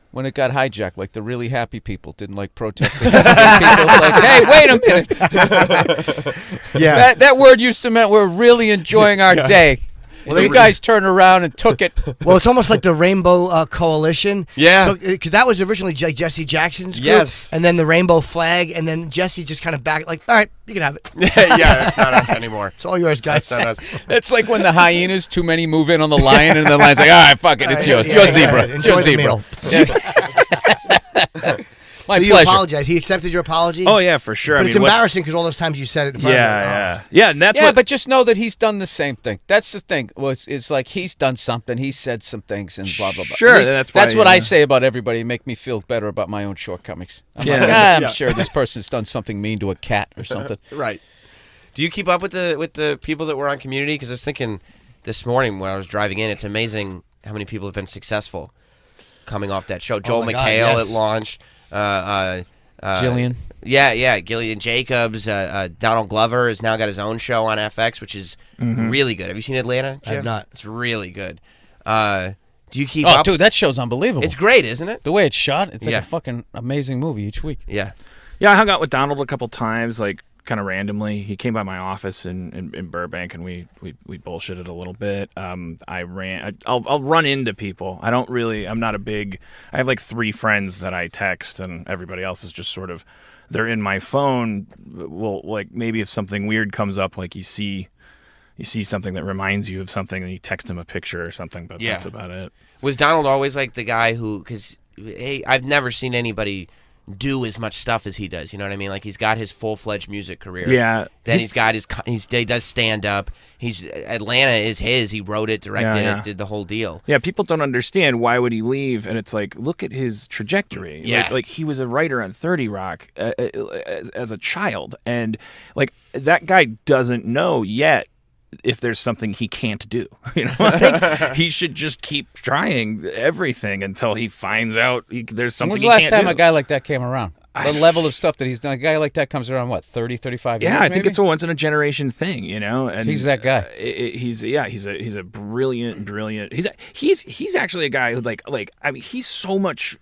Speaker 2: when it got hijacked. Like the really happy people didn't like protesting. People like, hey, wait a minute.
Speaker 3: Yeah.
Speaker 2: That word used to mean we're really enjoying our day. Well, you guys turned around and took it.
Speaker 3: Well, it's almost like the Rainbow Coalition.
Speaker 1: Yeah.
Speaker 3: So, 'cause that was originally Jesse Jackson's group.
Speaker 1: Yes.
Speaker 3: And then the Rainbow Flag, and then Jesse just kind of back, like, all right, you can have it.
Speaker 1: Yeah, that's not us anymore.
Speaker 3: It's all yours, guys.
Speaker 1: That's not us.
Speaker 2: That's like when the hyenas, too many move in on the lion, and the lion's like, all right, fuck it, it's yours.
Speaker 3: Yeah,
Speaker 2: Your
Speaker 3: yeah,
Speaker 2: zebra.
Speaker 3: yeah.
Speaker 2: It's
Speaker 3: Enjoy
Speaker 2: your
Speaker 3: the
Speaker 2: zebra.
Speaker 3: meal.
Speaker 2: My
Speaker 3: So you
Speaker 2: pleasure.
Speaker 3: apologize. He accepted your apology?
Speaker 4: Oh yeah, for sure.
Speaker 3: But it's embarrassing because all those times you said it in front of me.
Speaker 4: Yeah, and that's
Speaker 2: Yeah,
Speaker 4: what.
Speaker 2: but just know that he's done the same thing. That's the thing. It's like he's done something. He said some things and blah, blah, blah.
Speaker 4: Sure,
Speaker 2: At least
Speaker 4: that's why,
Speaker 2: what I
Speaker 4: yeah.
Speaker 2: say about everybody. Make me feel better about my own shortcomings. I'm
Speaker 4: Yeah.
Speaker 2: like, I'm
Speaker 1: Yeah.
Speaker 2: sure this person's done something mean to a cat or something.
Speaker 1: Right. Do you keep up with the people that were on Community? Because I was thinking this morning when I was driving in, it's amazing how many people have been successful coming off that show. Joel
Speaker 3: my
Speaker 1: McHale
Speaker 3: God, yes.
Speaker 1: at launch.
Speaker 2: Jillian.
Speaker 1: Yeah, Gillian Jacobs. Donald Glover has now got his own show on FX, which is really good. Have you seen Atlanta, Jim?
Speaker 3: I have not.
Speaker 1: It's really good. Do you keep
Speaker 2: Oh,
Speaker 1: up?
Speaker 2: dude, that show's unbelievable.
Speaker 1: It's great, isn't it?
Speaker 2: The way it's shot, it's like
Speaker 1: Yeah.
Speaker 2: a fucking amazing movie each week.
Speaker 1: Yeah.
Speaker 4: Yeah, I hung out with Donald a couple times, like kind of randomly. He came by my office in Burbank, and we bullshitted a little bit. I'll run into people. I'm not a big. I have like 3 friends that I text, and everybody else is just sort of. They're in my phone. Well, like maybe if something weird comes up, like you see something that reminds you of something, and you text him a picture or something. But
Speaker 1: Yeah.
Speaker 4: that's about it.
Speaker 1: Was Donald always like the guy who? Because I've never seen anybody do as much stuff as he does. You know what I mean? Like he's got his full-fledged music career.
Speaker 4: Yeah.
Speaker 1: Then he's got he does stand up. Atlanta is his. He wrote it, directed
Speaker 4: Yeah.
Speaker 1: it, did the whole deal.
Speaker 4: Yeah, people don't understand why would he leave, and it's like, look at his trajectory.
Speaker 1: Yeah.
Speaker 4: Like he was a writer on 30 Rock as a child, and like that guy doesn't know yet if there's something he can't do. I think he should just keep trying everything until he finds out there's something
Speaker 2: When's
Speaker 4: he
Speaker 2: the last
Speaker 4: can't
Speaker 2: time
Speaker 4: do.
Speaker 2: a guy like that came around? The level of stuff that he's done. A guy like that comes around, what, 30, 35 years?
Speaker 4: Yeah, I think
Speaker 2: maybe?
Speaker 4: it's a once in a generation thing, And
Speaker 2: He's that guy.
Speaker 4: He's a brilliant. He's actually a guy who like I mean he's so much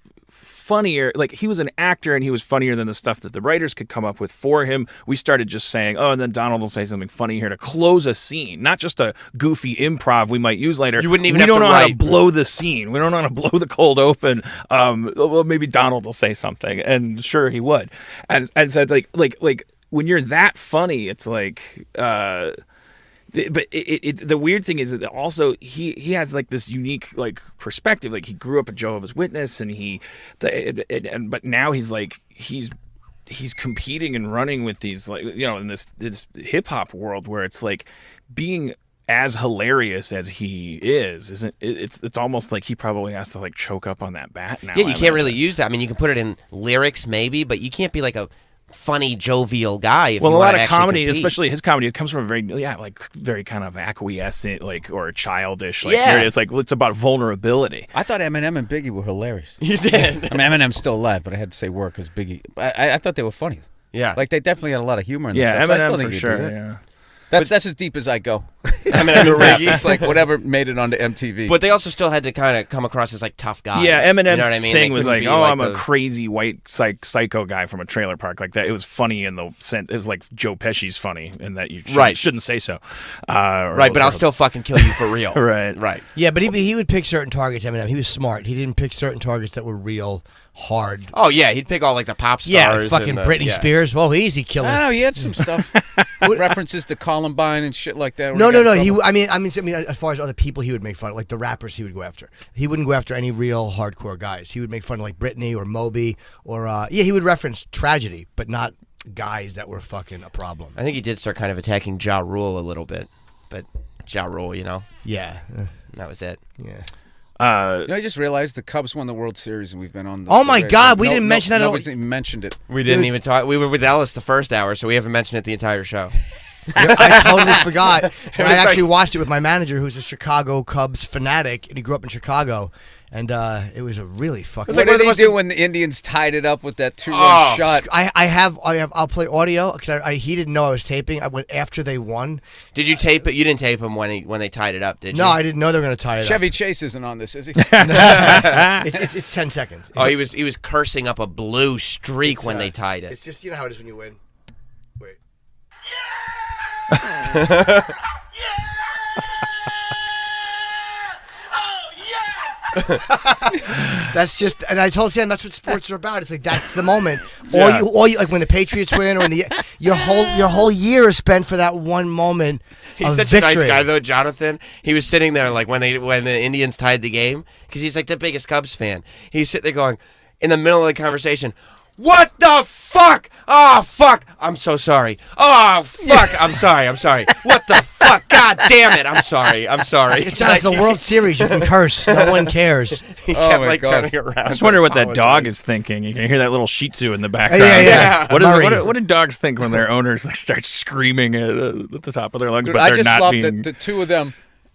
Speaker 4: funnier. Like, he was an actor, and he was funnier than the stuff that the writers could come up with for him. We started just saying, oh, and then Donald will say something funny here to close a scene, not just a goofy improv we might use later.
Speaker 1: You wouldn't even
Speaker 4: we
Speaker 1: have
Speaker 4: don't
Speaker 1: to
Speaker 4: know how to
Speaker 1: write.
Speaker 4: blow the scene. We don't know how to blow the cold open. Well, maybe Donald will say something, and sure, he would. And so it's like when you're that funny, it's like. But the weird thing is that also he has like this unique like perspective. Like, he grew up a Jehovah's Witness, and but now he's like he's competing and running with these, like, you know, in this hip hop world where it's like being as hilarious as he isn't. It's almost like he probably has to like choke up on that bat now.
Speaker 1: Yeah, you can't really use that. I mean, you can put it in lyrics maybe, but you can't be like a funny, jovial guy. If
Speaker 4: well,
Speaker 1: you
Speaker 4: a lot
Speaker 1: wanna
Speaker 4: of comedy,
Speaker 1: compete.
Speaker 4: especially his comedy, it comes from a very kind of acquiescent, like, or childish. Like,
Speaker 1: Yeah.
Speaker 4: it's like it's about vulnerability.
Speaker 2: I thought Eminem and Biggie were hilarious.
Speaker 1: You did.
Speaker 2: I mean, Eminem's still alive, but I had to say were because Biggie. I thought they were funny.
Speaker 1: Yeah.
Speaker 2: Like, they definitely had a lot of humor in
Speaker 4: Yeah,
Speaker 2: this stuff. So I still
Speaker 4: Eminem
Speaker 2: think
Speaker 4: for
Speaker 2: you
Speaker 4: sure.
Speaker 2: do that.
Speaker 4: Yeah.
Speaker 2: That's as deep as I go.
Speaker 1: Eminem and
Speaker 2: Rap.
Speaker 1: Biggie.
Speaker 2: It's like whatever made it onto MTV.
Speaker 1: But they also still had to kind of come across as like tough guys.
Speaker 4: Yeah, Eminem's
Speaker 1: you know what I mean?
Speaker 4: thing
Speaker 1: They
Speaker 4: was
Speaker 1: couldn't
Speaker 4: like,
Speaker 1: be
Speaker 4: oh, I'm a
Speaker 1: the-
Speaker 4: crazy white psycho guy from a trailer park. Like that, it was funny in the sense. It was like Joe Pesci's funny, in that you shouldn't say so.
Speaker 1: Right, but I'll still fucking kill you for real.
Speaker 4: Right.
Speaker 1: Right.
Speaker 3: Yeah, but he would pick certain targets. Eminem, he was smart. He didn't pick certain targets that were real hard.
Speaker 1: Oh yeah, he'd pick all like the pop stars.
Speaker 3: Yeah, like fucking
Speaker 1: and the,
Speaker 3: Britney
Speaker 1: yeah.
Speaker 3: Spears. Well, easy killer.
Speaker 2: I don't know. He had some stuff, references to Columbine and shit like that.
Speaker 3: No. I mean, as far as other people, he would make fun of, like the rappers. He would go after. He wouldn't go after any real hardcore guys. He would make fun of like Britney or Moby or he would reference tragedy, but not guys that were fucking a problem.
Speaker 1: I think he did start kind of attacking Ja Rule a little bit, but Ja Rule, you know,
Speaker 3: Yeah,
Speaker 1: that was it.
Speaker 3: yeah.
Speaker 2: I just realized the Cubs won the World Series, and we've been on.
Speaker 3: Oh my God, we didn't mention that at all.
Speaker 2: Nobody's even mentioned it.
Speaker 1: We didn't even talk. We were with Ellis the first hour, so we haven't mentioned it the entire show.
Speaker 3: I totally forgot. And I
Speaker 1: was
Speaker 3: actually
Speaker 1: like-
Speaker 3: watched it with my manager, who's a Chicago Cubs fanatic, and he grew up in Chicago. And it was a really fucking.
Speaker 1: It's like
Speaker 2: What
Speaker 1: one of
Speaker 2: did
Speaker 1: the
Speaker 2: he
Speaker 1: most-
Speaker 2: do when the Indians tied it up with that two-run
Speaker 1: Oh,
Speaker 2: shot?
Speaker 3: I'll play audio because he didn't know I was taping. I went after they won.
Speaker 1: Did you tape it? You didn't tape him when they tied it up, did you?
Speaker 3: No, I didn't know they were going to tie it
Speaker 2: Chevy Chase isn't on this, is he?
Speaker 3: up. It's 10 seconds.
Speaker 1: Oh, he was cursing up a blue streak when they tied it.
Speaker 3: It's just, you know how it is when you win. Wait. That's just, and I told Sam that's what sports are about. It's like that's the moment.
Speaker 1: Yeah.
Speaker 3: All you like when the Patriots win, or when your whole year is spent for that one moment.
Speaker 1: He's
Speaker 3: of
Speaker 1: such
Speaker 3: victory.
Speaker 1: a nice guy, though, Jonathan. He was sitting there like when the Indians tied the game, because he's like the biggest Cubs fan. He's sitting there going, in the middle of the conversation, "What the fuck? Oh fuck! I'm so sorry. Oh fuck! I'm sorry. What the fuck? God damn it! I'm sorry.
Speaker 3: John, it's the World Series. You can curse. No one cares.
Speaker 1: He
Speaker 2: Oh,
Speaker 1: kept
Speaker 2: my
Speaker 1: like
Speaker 2: God.
Speaker 1: turning around.
Speaker 4: I just wonder what that
Speaker 1: apologize.
Speaker 4: dog is thinking. You can hear that little Shih Tzu in the background.
Speaker 3: Yeah.
Speaker 4: What
Speaker 3: Murray.
Speaker 4: what do dogs think when their owners like start screaming at the top of their lungs,
Speaker 2: Dude,
Speaker 4: but
Speaker 2: I
Speaker 4: they're
Speaker 2: just
Speaker 4: not
Speaker 2: love
Speaker 4: being?
Speaker 2: the two of them,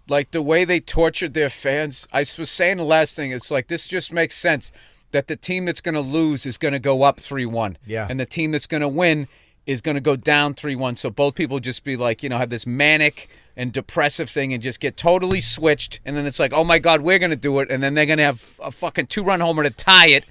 Speaker 2: like the way they tortured their fans. I was saying the last thing, it's like this just makes sense that the team that's going to lose is going to go up 3-1.
Speaker 3: Yeah.
Speaker 2: And the team that's going to win is going to go down 3-1. So both people just be like, have this manic and depressive thing and just get totally switched. And then it's like, oh my God, we're going to do it. And then they're going to have a fucking 2-run homer to tie it.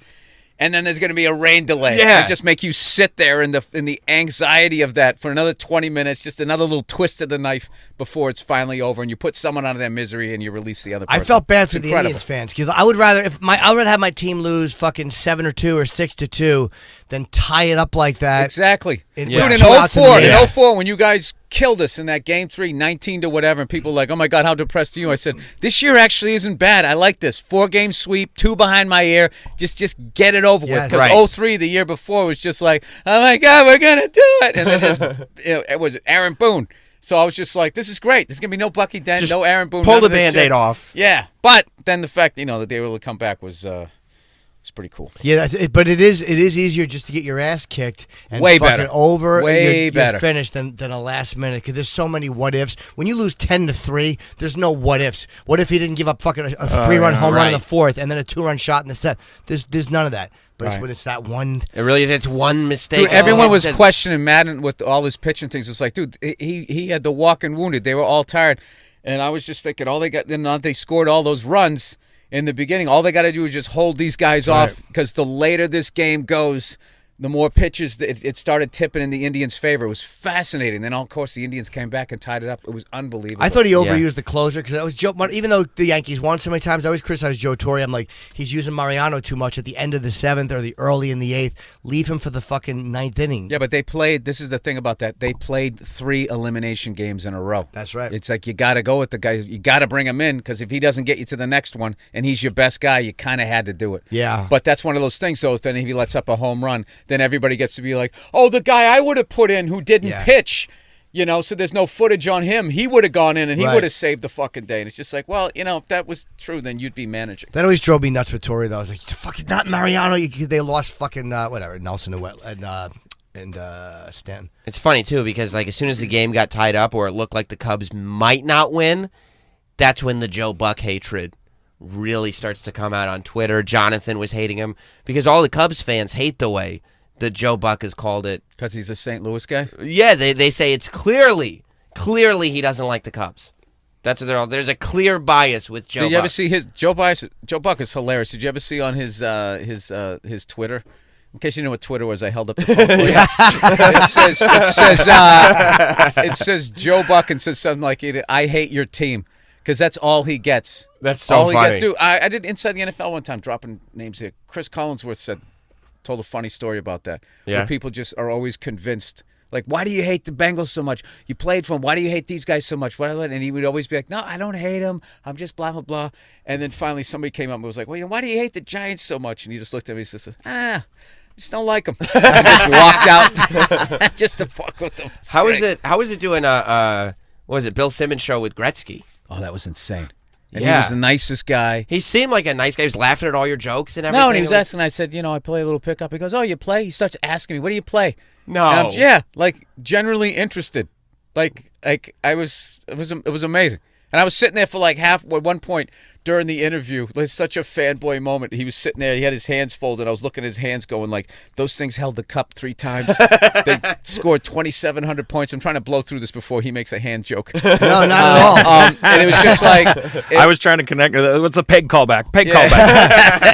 Speaker 2: And then there's going to be a rain delay.
Speaker 1: Yeah.
Speaker 2: And just make you sit there in the anxiety of that for another 20 minutes, just another little twist of the knife before it's finally over, and you put someone out of their misery and you release the other person.
Speaker 3: I felt bad for
Speaker 2: It's
Speaker 3: the
Speaker 2: incredible.
Speaker 3: Indians fans because I would rather have my team lose fucking 7-2 or 6-2 than tie it up like that.
Speaker 2: Exactly.
Speaker 3: In-
Speaker 2: Dude,
Speaker 3: with
Speaker 2: in
Speaker 3: 2 outs in the
Speaker 2: 04,
Speaker 3: eighth.
Speaker 2: in 04, when you guys killed us in that game 3, 19 to whatever, and people were like, oh my God, how depressed are you? I said, this year actually isn't bad. I like this. 4-game sweep, 2 behind my ear. Just get it over with.
Speaker 3: Yes.
Speaker 2: Because
Speaker 1: Right.
Speaker 2: 03, the year before, was just like, oh my God, we're going to do it. And then just, it was Aaron Boone. So I was just like, this is great. There's going to be no Bucky Dent,
Speaker 1: Just
Speaker 2: no Aaron Boone.
Speaker 1: Pull
Speaker 2: none
Speaker 1: the
Speaker 2: of this
Speaker 1: Band-Aid
Speaker 2: shit.
Speaker 1: off.
Speaker 2: Yeah. But then the fact, that they were able to come back was pretty cool.
Speaker 3: Yeah, but it is easier just to get your ass kicked and
Speaker 2: Way
Speaker 3: fucking
Speaker 2: better.
Speaker 3: over.
Speaker 2: Way
Speaker 3: you're
Speaker 2: better.
Speaker 3: finished than a last minute because there's so many what ifs. When you lose 10-3, there's no what ifs. What if he didn't give up fucking a 3-run home run in the
Speaker 1: Right.
Speaker 3: fourth and then a 2-run shot in the set? There's none of that. But it's
Speaker 2: Right.
Speaker 3: when it's that one.
Speaker 1: It really is. It's one mistake.
Speaker 2: Dude, everyone was
Speaker 1: That-
Speaker 2: questioning Madden with all his pitching things. It was like, dude, he had the walk and wounded. They were all tired, and I was just thinking, all they got. Then they scored all those runs, in the beginning, all they got to do is just hold these guys off, because the later this game goes, the more pitches, it started tipping in the Indians' favor. It was fascinating. Then, of course, the Indians came back and tied it up. It was unbelievable.
Speaker 3: I thought he overused the closer because that was Joe. Even though the Yankees won so many times, I always criticize Joe Torre. I'm like, he's using Mariano too much at the end of the 7th or the early in the 8th. Leave him for the fucking 9th inning.
Speaker 2: Yeah, but they played. This is the thing about that. They played 3 elimination games in a row.
Speaker 3: That's right.
Speaker 2: It's like you got to go with the guy. You got to bring him in, because if he doesn't get you to the next one and he's your best guy, you kind of had to do it.
Speaker 3: Yeah.
Speaker 2: But that's one of those things, though. Then if he lets up a home run, then everybody gets to be like, oh, the guy I would have put in who didn't pitch, so there's no footage on him. He would have gone in and he would have saved the fucking day. And it's just like, well, if that was true, then you'd be managing.
Speaker 3: That always drove me nuts with Torre, though. I was like, fucking not Mariano. They lost fucking, Nelson and Stanton.
Speaker 1: It's funny, too, because as soon as the game got tied up or it looked like the Cubs might not win, that's when the Joe Buck hatred really starts to come out on Twitter. Jonathan was hating him because all the Cubs fans hate the way that Joe Buck has called it.
Speaker 2: Because he's a St. Louis guy?
Speaker 1: Yeah, they say it's clearly he doesn't like the Cubs. That's what they're all. There's a clear bias with Joe Buck.
Speaker 2: Did you ever see his Joe Buck is hilarious. Did you ever see on his Twitter? In case you know what Twitter was, I held up the phone for you. It says Joe Buck and says something like, "I hate your team," because that's all he gets.
Speaker 1: That's so
Speaker 2: all
Speaker 1: funny.
Speaker 2: He gets. Dude, I did Inside the NFL one time, dropping names here. Chris Collinsworth told a funny story about that.
Speaker 1: Yeah.
Speaker 2: Where people just are always convinced, like, why do you hate the Bengals so much? You played for them. Why do you hate these guys so much? And he would always be like, no, I don't hate them. I'm just blah, blah, blah. And then finally somebody came up and was like, well, why do you hate the Giants so much? And he just looked at me and said, I just don't like them. And just walked out just to fuck with them.
Speaker 1: How is it doing what was it, Bill Simmons show with Gretzky?
Speaker 2: Oh, that was insane. And he was the nicest guy.
Speaker 1: He seemed like a nice guy. He was laughing at all your jokes and everything.
Speaker 2: No, and he was asking. I said, I play a little pickup. He goes, oh, you play? He starts asking me, what do you play?
Speaker 1: No.
Speaker 2: Yeah, like generally interested. Like it was amazing. And I was sitting there for like at one point during the interview, like such a fanboy moment. He was sitting there, he had his hands folded. I was looking at his hands going like, those things held the cup 3 times. They scored 2,700 points. I'm trying to blow through this before he makes a hand joke.
Speaker 3: No, not at all.
Speaker 2: And it was just like...
Speaker 4: I was trying to connect. What's a peg callback? Callback.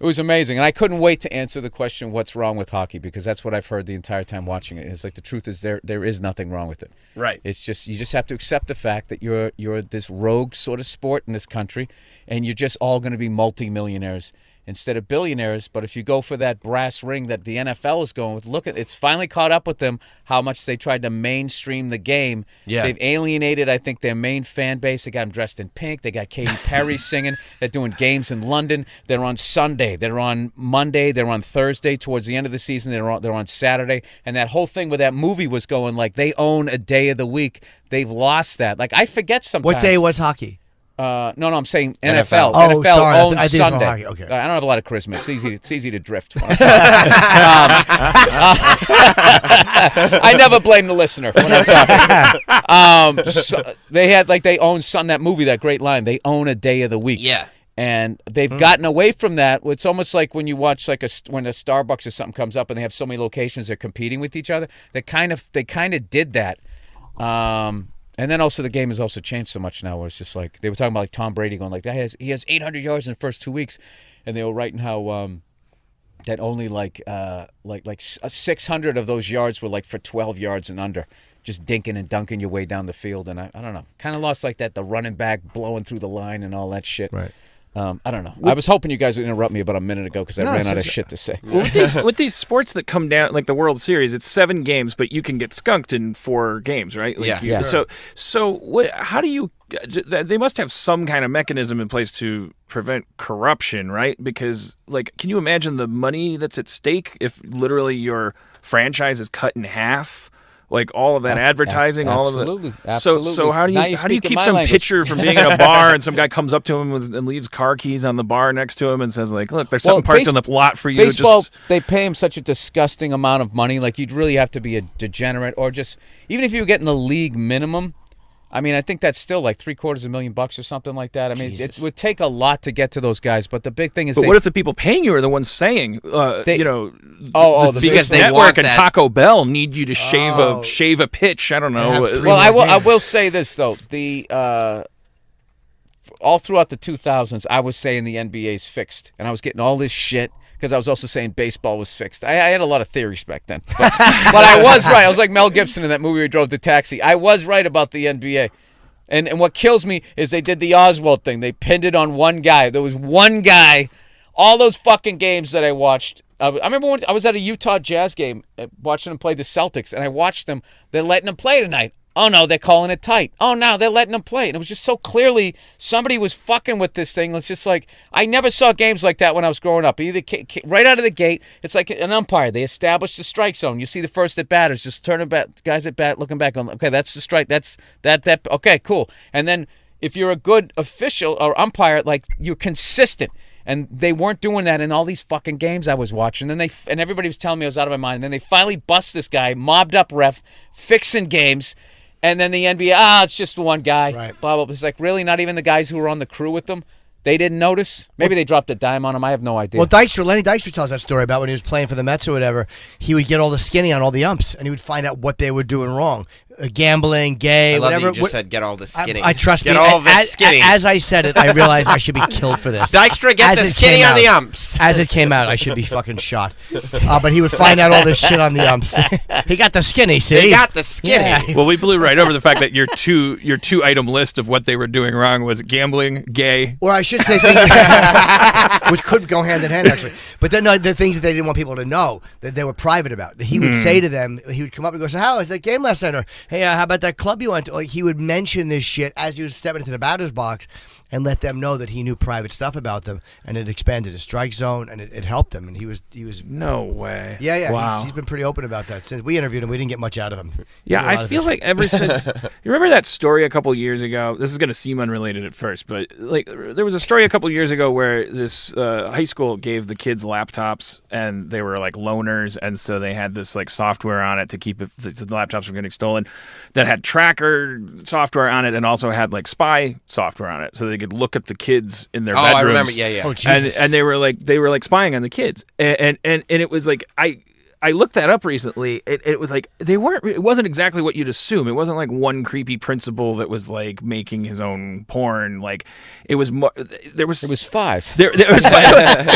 Speaker 2: It was amazing, and I couldn't wait to answer the question, what's wrong with hockey, because that's what I've heard the entire time watching it. It's like the truth is there is nothing wrong with it.
Speaker 1: Right.
Speaker 2: It's just you just have to accept the fact that you're this rogue sort of sport in this country, and you're just all going to be multimillionaires instead of billionaires. But if you go for that brass ring that the NFL is going with, look at it's finally caught up with them how much they tried to mainstream the game.
Speaker 1: Yeah.
Speaker 2: They've alienated, I think, their main fan base. They got them dressed in pink. They got Katy Perry singing. They're doing games in London. They're on Sunday. They're on Monday. They're on Thursday. Towards the end of the season, they're on Saturday. And that whole thing with that movie was going like they own a day of the week. They've lost that. Like I forget sometimes.
Speaker 3: What day was hockey?
Speaker 2: No, I'm saying NFL.
Speaker 3: Oh,
Speaker 2: NFL
Speaker 3: sorry.
Speaker 2: owns
Speaker 3: I think
Speaker 2: Sunday.
Speaker 3: hockey. Okay.
Speaker 2: I don't have a lot of charisma. It's easy to drift. I never blame the listener when I'm talking. So they had they own that movie, that great line. They own a day of the week.
Speaker 1: Yeah.
Speaker 2: And they've gotten away from that. It's almost like when you watch when a Starbucks or something comes up and they have so many locations, they're competing with each other. They kind of did that. And then also the game has also changed so much now where it's just like they were talking about like Tom Brady going like that. He has 800 yards in the first 2 weeks, and they were writing how that only like 600 of those yards were like for 12 yards and under, just dinking and dunking your way down the field. And I don't know, kind of lost like that, the running back blowing through the line and all that shit.
Speaker 3: Right.
Speaker 2: I don't know. I was hoping you guys would interrupt me about a minute ago because I ran out of shit to say.
Speaker 4: Well, with these sports that come down, like the World Series, it's 7 games, but you can get skunked in 4 games, right? Like
Speaker 1: Yeah.
Speaker 4: So what? How do you? They must have some kind of mechanism in place to prevent corruption, right? Because, like, can you imagine the money that's at stake if literally your franchise is cut in half? Like all of that advertising,
Speaker 2: absolutely.
Speaker 4: all of it. So how do you keep some
Speaker 2: language.
Speaker 4: pitcher from being in a bar and some guy comes up to him and leaves car keys on the bar next to him and says like, "Look, there's something parked on the lot for you."
Speaker 2: Baseball, they pay him such a disgusting amount of money. Like you'd really have to be a degenerate, or just even if you were getting the league minimum. I mean, I think that's still like $750,000 or something like that. I mean,
Speaker 1: Jesus.
Speaker 2: it would take a lot to get to those guys. But the big thing is,
Speaker 4: but what if the people paying you are the ones saying,
Speaker 2: the
Speaker 1: because they
Speaker 4: network
Speaker 1: want
Speaker 4: and
Speaker 1: that.
Speaker 4: Taco Bell need you to shave a pitch? I don't know.
Speaker 2: Well, I will say this though: all throughout the 2000s, I was saying the NBA's fixed, and I was getting all this shit because I was also saying baseball was fixed. I had a lot of theories back then, but I was right. I was like Mel Gibson in that movie where he drove the taxi. I was right about the NBA. And what kills me is they did the Oswald thing. They pinned it on one guy. There was one guy. All those fucking games that I watched. I remember when I was at a Utah Jazz game watching them play the Celtics, and I watched them. They're letting them play tonight. Oh, no, they're calling it tight. Oh, no, they're letting them play. And it was just so clearly somebody was fucking with this thing. It's just like, I never saw games like that when I was growing up. Either right out of the gate, it's like an umpire. They established the strike zone. You see the first at batters, just turning back, guys at bat, looking back on, okay, that's the strike. That's that. Okay, cool. And then if you're a good official or umpire, like, you're consistent. And they weren't doing that in all these fucking games I was watching. And everybody was telling me I was out of my mind. And then they finally bust this guy, mobbed up ref, fixing games. And then the NBA, it's just the one guy.
Speaker 3: Right.
Speaker 2: Blah, blah, blah. It's like, really, not even the guys who were on the crew with them? They didn't notice? Maybe they dropped a dime on him. I have no idea.
Speaker 3: Well, Lenny Dykstra tells that story about when he was playing for the Mets or whatever. He would get all the skinny on all the umps, and he would find out what they were doing wrong. Gambling, gay,
Speaker 1: I love
Speaker 3: whatever.
Speaker 1: that you just said get all the skinny.
Speaker 3: I trust
Speaker 1: get
Speaker 3: me.
Speaker 1: all the skinny.
Speaker 3: As I said it, I realized I should be killed for this.
Speaker 1: Dykstra, get the skinny on the umps.
Speaker 3: As it came out, I should be fucking shot. But he would find out all this shit on the umps. He got the skinny, see?
Speaker 1: He got the skinny.
Speaker 3: Yeah.
Speaker 4: Well, we blew right over the fact that your two item list of what they were doing wrong was gambling, gay.
Speaker 3: Or I should say things which could go hand in hand, actually. But then the things that they didn't want people to know that they were private about. He would say to them, he would come up and go, so how was that game last night? Or, hey, how about that club you went to? Like, he would mention this shit as he was stepping into the batter's box and let them know that he knew private stuff about them, and it expanded his strike zone, and it helped him. And he was
Speaker 4: No way.
Speaker 3: Yeah.
Speaker 4: Wow.
Speaker 3: He's been pretty open about that since we interviewed him. We didn't get much out of him.
Speaker 4: Yeah, I feel like ever since you remember that story a couple years ago. This is going to seem unrelated at first, but like there was a story a couple years ago where this high school gave the kids laptops, and they were like loaners, and so they had this like software on it to keep the laptops from getting stolen. That had tracker software on it, and also had like spy software on it, so they could look at the kids in their bedrooms.
Speaker 1: I remember. Yeah.
Speaker 3: Oh, Jesus.
Speaker 4: And they were like spying on the kids, and it was like I looked that up recently. It was like it wasn't exactly what you'd assume. It wasn't like one creepy principal that was like making his own porn. Like it was
Speaker 2: It was five.
Speaker 4: There was it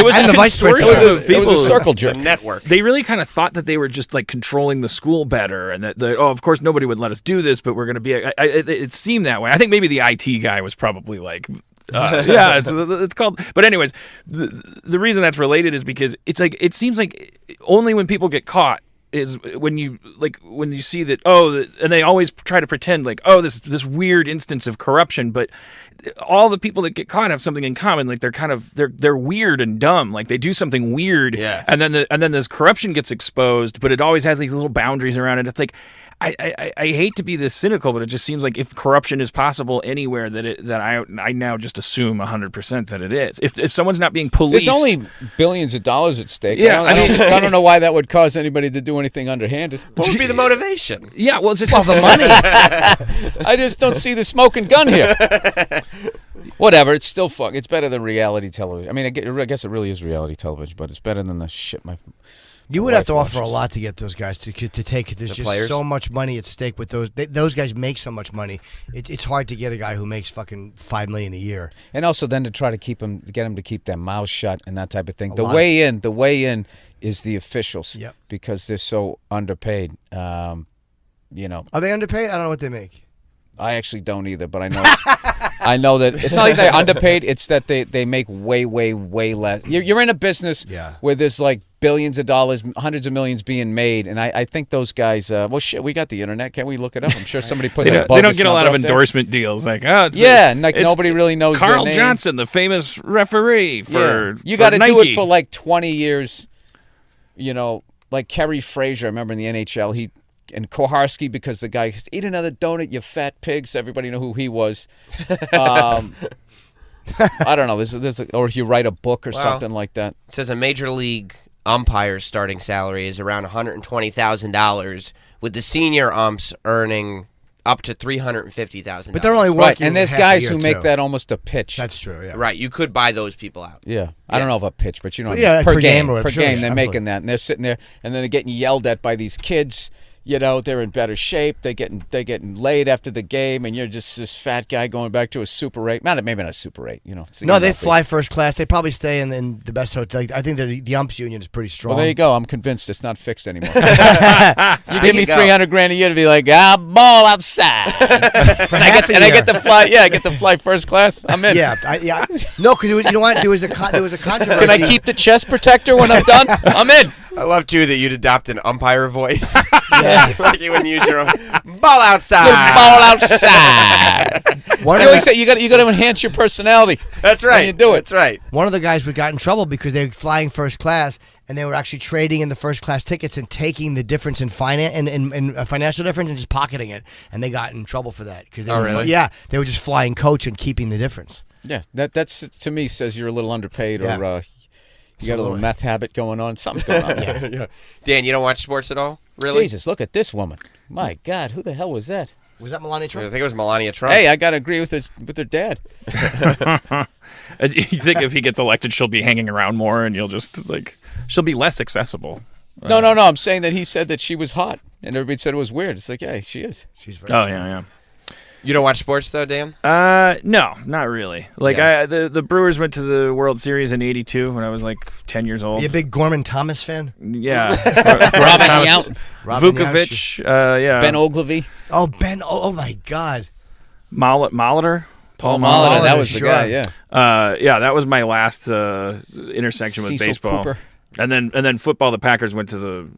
Speaker 4: was
Speaker 3: And
Speaker 4: a
Speaker 3: the vice principal.
Speaker 4: consortium of
Speaker 2: It was a
Speaker 4: people.
Speaker 2: circle jerk.
Speaker 1: The network.
Speaker 4: They really kind of thought that they were just like controlling the school better, and that of course nobody would let us do this, but we're going to be. It seemed that way. I think maybe the IT guy was probably like. Yeah, it's called. But anyways, the reason that's related is because it's like it seems like only when people get caught is when you see that and they always try to pretend like this weird instance of corruption, but all the people that get caught have something in common. Like they're weird and dumb. Like they do something weird,
Speaker 1: yeah.
Speaker 4: And then this corruption gets exposed, but it always has these little boundaries around it. It's like. I hate to be this cynical, but it just seems like if corruption is possible anywhere, that I now just assume 100% that it is. If someone's not being policed,
Speaker 2: there's only billions of dollars at stake.
Speaker 4: Yeah,
Speaker 2: I don't know why that would cause anybody to do anything underhanded.
Speaker 1: What would be the motivation?
Speaker 4: Yeah, well, it's just
Speaker 3: the money.
Speaker 2: I just don't see the smoking gun here. Whatever, it's still fuck. It's better than reality television. I mean, I guess it really is reality television, but it's better than the shit
Speaker 3: You would have to offer a lot to get those guys to take it. There's
Speaker 1: The
Speaker 3: just
Speaker 1: players?
Speaker 3: so much money at stake with those. Those guys make so much money. It's hard to get a guy who makes fucking $5 million a year.
Speaker 2: And also then to try to get them to keep their mouths shut and that type of thing.
Speaker 3: A
Speaker 2: The
Speaker 3: lot.
Speaker 2: way in is the officials.
Speaker 3: Yep.
Speaker 2: Because they're so underpaid.
Speaker 3: Are they underpaid? I don't know what they make.
Speaker 2: I actually don't either, but I know I know that it's not like they're underpaid. It's that they make way less. You're in a business where there's like billions of dollars, hundreds of millions being made, and I think those guys. Well, shit, we got the internet. Can't we look it up? I'm sure somebody put that.
Speaker 4: they don't get a lot of endorsement deals. Like it's
Speaker 2: nobody really knows
Speaker 4: Carl
Speaker 2: their name.
Speaker 4: Johnson, the famous referee for
Speaker 2: you got to do
Speaker 4: Nike.
Speaker 2: it for like 20 years. Like Kerry Frazier. I remember in the NHL and Koharski, because the guy says, eat another donut, you fat pig. So everybody know who he was. I don't know. Or if you write a book or something like that.
Speaker 1: It says a major league umpire's starting salary is around $120,000, with the senior umps earning up to $350,000.
Speaker 3: But they're only
Speaker 2: Right,
Speaker 3: working.
Speaker 2: and there's
Speaker 3: half a
Speaker 2: guys
Speaker 3: year,
Speaker 2: who make
Speaker 3: too.
Speaker 2: that almost a pitch.
Speaker 3: That's true. Yeah.
Speaker 1: Right, you could buy those people out.
Speaker 2: Yeah. I don't know if a pitch, but
Speaker 3: Yeah,
Speaker 2: per
Speaker 3: per game
Speaker 2: game.
Speaker 3: or
Speaker 2: Per
Speaker 3: sure,
Speaker 2: game, they're
Speaker 3: absolutely.
Speaker 2: making that. And they're sitting there, and then they're getting yelled at by these kids, You know, they're in better shape. They're getting laid after the game, and you're just this fat guy going back to a Super 8. Maybe not a Super 8. You know.
Speaker 3: No, they fly first class. They probably stay in the best hotel. I think the umps union is pretty strong.
Speaker 2: Well, there you go. I'm convinced it's not fixed anymore. You give me $300,000 a year to be like, I'll ball outside, and I get to fly. Yeah, I get to fly first class. I'm in.
Speaker 3: Yeah. No, because you know what? There was a controversy.
Speaker 2: Can I keep the chest protector when I'm done? I'm in.
Speaker 1: I love too that you'd adopt an umpire voice. Yeah, like you wouldn't use your own. Ball outside.
Speaker 2: Ball outside. You always say you got to enhance your personality.
Speaker 1: That's right.
Speaker 2: When you do it.
Speaker 1: That's right.
Speaker 3: One of the guys got in trouble because they were flying first class and they were actually trading in the first class tickets and taking the difference in financial difference and just pocketing it, and they got in trouble for that because
Speaker 1: really?
Speaker 3: Yeah, they were just flying coach and keeping the difference.
Speaker 2: Yeah, that's to me says you're a little underpaid or. You got a little meth habit going on. Something's going on.
Speaker 1: Yeah. Dan, you don't watch sports at all? Really?
Speaker 2: Jesus, look at this woman. My God, who the hell was that?
Speaker 3: Was that Melania Trump?
Speaker 1: I think it was Melania Trump.
Speaker 2: Hey, I got to agree with her dad.
Speaker 4: You think if he gets elected, she'll be hanging around more and you'll just, she'll be less accessible?
Speaker 2: No. I'm saying that he said that she was hot and everybody said it was weird. It's like, yeah, she is.
Speaker 3: She's very
Speaker 4: yeah.
Speaker 1: You don't watch sports though, Dan?
Speaker 4: No, not really. The Brewers went to the World Series in '82 when I was 10 years old.
Speaker 3: You a big Gorman Thomas fan?
Speaker 4: Yeah.
Speaker 2: Robin Yount.
Speaker 4: Vukovic. Yeah.
Speaker 2: Ben Ogilvy.
Speaker 3: Oh, Ben. Oh my God.
Speaker 4: Molitor.
Speaker 2: Paul Molitor. That was the guy. Yeah.
Speaker 4: Yeah, that was my last intersection with
Speaker 2: Cecil
Speaker 4: baseball.
Speaker 2: Cooper.
Speaker 4: And then football. The Packers went to the.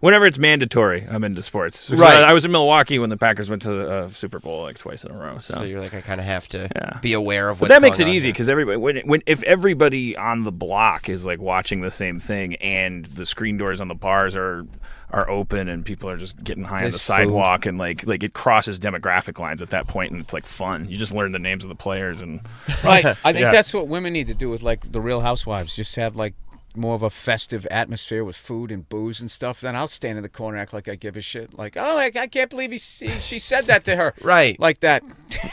Speaker 4: Whenever it's mandatory, I'm into sports.
Speaker 1: Right.
Speaker 4: I was in Milwaukee when the Packers went to the Super Bowl twice in a row. So
Speaker 1: you're like, I kind of have to be aware of what's
Speaker 4: But that makes it
Speaker 1: going on
Speaker 4: easy
Speaker 1: here.
Speaker 4: because everybody, if everybody on the block is watching the same thing and the screen doors on the bars are open and people are just getting high on the sidewalk and it crosses demographic lines at that point and it's fun. You just learn the names of the players and
Speaker 2: right. I think that's what women need to do with the Real Housewives. Just have more of a festive atmosphere with food and booze and stuff. Then I'll stand in the corner, act like I give a shit. I can't believe she said that to her.
Speaker 1: Right.
Speaker 2: Like that.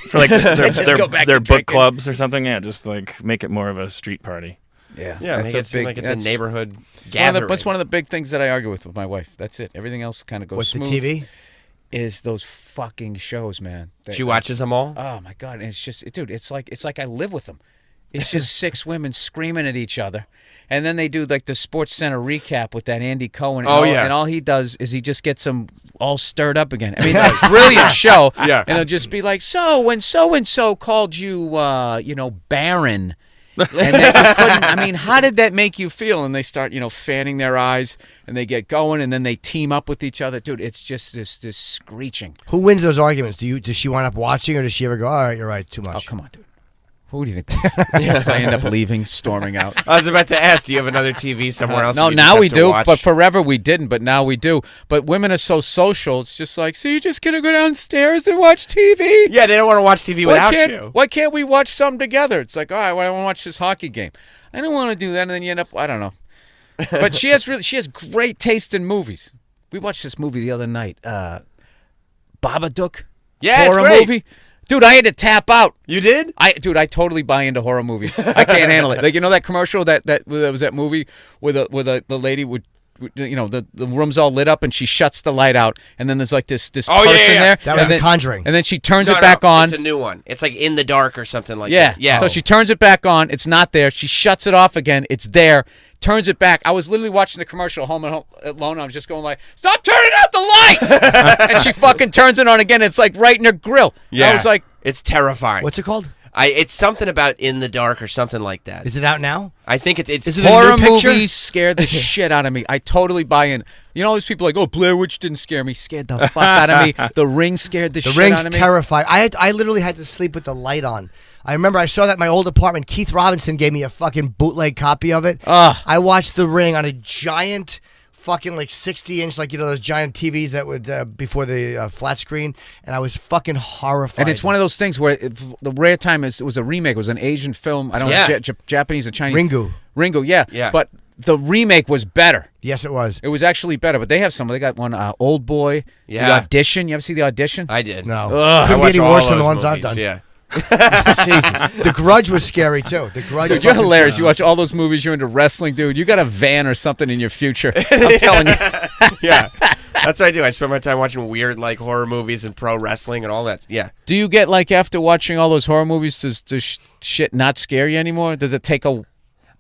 Speaker 4: For their book
Speaker 2: drinking.
Speaker 4: clubs or something. Yeah, just make it more of a street party.
Speaker 2: Yeah.
Speaker 1: Yeah, make it seem like it's a neighborhood gathering.
Speaker 2: That's one of the big things that I argue with my wife. That's it. Everything else kind of goes smooth.
Speaker 3: With the TV?
Speaker 2: Is those fucking shows, man.
Speaker 1: She watches them all?
Speaker 2: Oh, my God. And it's just, dude, it's like I live with them. It's just six women screaming at each other. And then they do the Sports Center recap with that Andy Cohen. And all he does is he just gets them all stirred up again. I mean, it's a brilliant show.
Speaker 1: Yeah.
Speaker 2: And it'll just be like, so when so-and-so called you, barren. And then you couldn't, I mean, how did that make you feel? And they start, fanning their eyes and they get going and then they team up with each other. Dude, it's just this screeching.
Speaker 3: Who wins those arguments? Does she wind up watching or does she ever go, all right, you're right, too much?
Speaker 2: Oh, come on, dude. Who do you think? I end up leaving, storming out.
Speaker 1: I was about to ask, do you have another TV somewhere else?
Speaker 2: No,
Speaker 1: you
Speaker 2: now
Speaker 1: just have
Speaker 2: we
Speaker 1: to
Speaker 2: do,
Speaker 1: watch?
Speaker 2: but forever we didn't, but now we do. But women are so social, it's just like, so you're just going to go downstairs and watch TV?
Speaker 1: Yeah, they don't want to watch TV without you.
Speaker 2: Why can't we watch something together? It's like, all right, well, I want to watch this hockey game. I don't want to do that, and then you end up, I don't know. But she has great taste in movies. We watched this movie the other night, Babadook.
Speaker 1: Yeah,
Speaker 2: horror
Speaker 1: it's great.
Speaker 2: movie. Dude, I had to tap out.
Speaker 1: You did?
Speaker 2: I totally buy into horror movies. I can't handle it. That commercial that was that movie where the lady would, the room's all lit up and she shuts the light out and then there's this person there.
Speaker 3: That was The Conjuring.
Speaker 2: And then she turns it back on.
Speaker 1: It's a new one. It's In the Dark or something like
Speaker 2: yeah.
Speaker 1: that. Yeah.
Speaker 2: So she turns it back on. It's not there. She shuts it off again. It's there. Turns it back. I was literally watching the commercial Home Alone. I was just going stop turning out the light! And she fucking turns it on again. It's right in her grill.
Speaker 1: Yeah.
Speaker 2: I was like,
Speaker 1: it's terrifying.
Speaker 3: What's it called?
Speaker 1: It's something about In the Dark or something like that.
Speaker 3: Is it out now?
Speaker 1: I think it's
Speaker 3: Is it a
Speaker 2: horror
Speaker 3: new picture?
Speaker 2: movies scared the shit out of me. I totally buy in. Those people Blair Witch didn't scare me. Scared the fuck out of me. The Ring scared the shit
Speaker 3: Ring's
Speaker 2: out of me.
Speaker 3: terrifying. I literally had to sleep with the light on. I remember I saw that in my old apartment. Keith Robinson gave me a fucking bootleg copy of it.
Speaker 2: Ugh.
Speaker 3: I watched The Ring on a giant fucking 60-inch, those giant TVs that would, before the flat screen, and I was fucking horrified.
Speaker 2: And it's one of those things where the rare time it was a remake. It was an Asian film. I don't know if it's Japanese or Chinese. Ringu, yeah.
Speaker 1: Yeah.
Speaker 2: But the remake was better.
Speaker 3: Yes, it was.
Speaker 2: It was actually better, but they have some. They got one, Old Boy,
Speaker 1: Yeah.
Speaker 2: The Audition. You ever see The Audition?
Speaker 1: I did.
Speaker 3: No.
Speaker 2: Ugh.
Speaker 3: Couldn't
Speaker 1: I
Speaker 3: be any
Speaker 1: watch all
Speaker 3: worse than the
Speaker 1: those
Speaker 3: ones I've
Speaker 1: movies,
Speaker 3: done.
Speaker 1: Yeah.
Speaker 2: Jesus.
Speaker 3: The Grudge was scary, too. The Grudge
Speaker 2: Dude, you're hilarious. You watch all those movies. You're into wrestling, dude. You got a van or something in your future. I'm telling you.
Speaker 1: Yeah. That's what I do. I spend my time watching weird like horror movies and pro wrestling and all that. Yeah.
Speaker 2: Do you get like after watching all those horror movies, does shit not scare you anymore? Does it take a?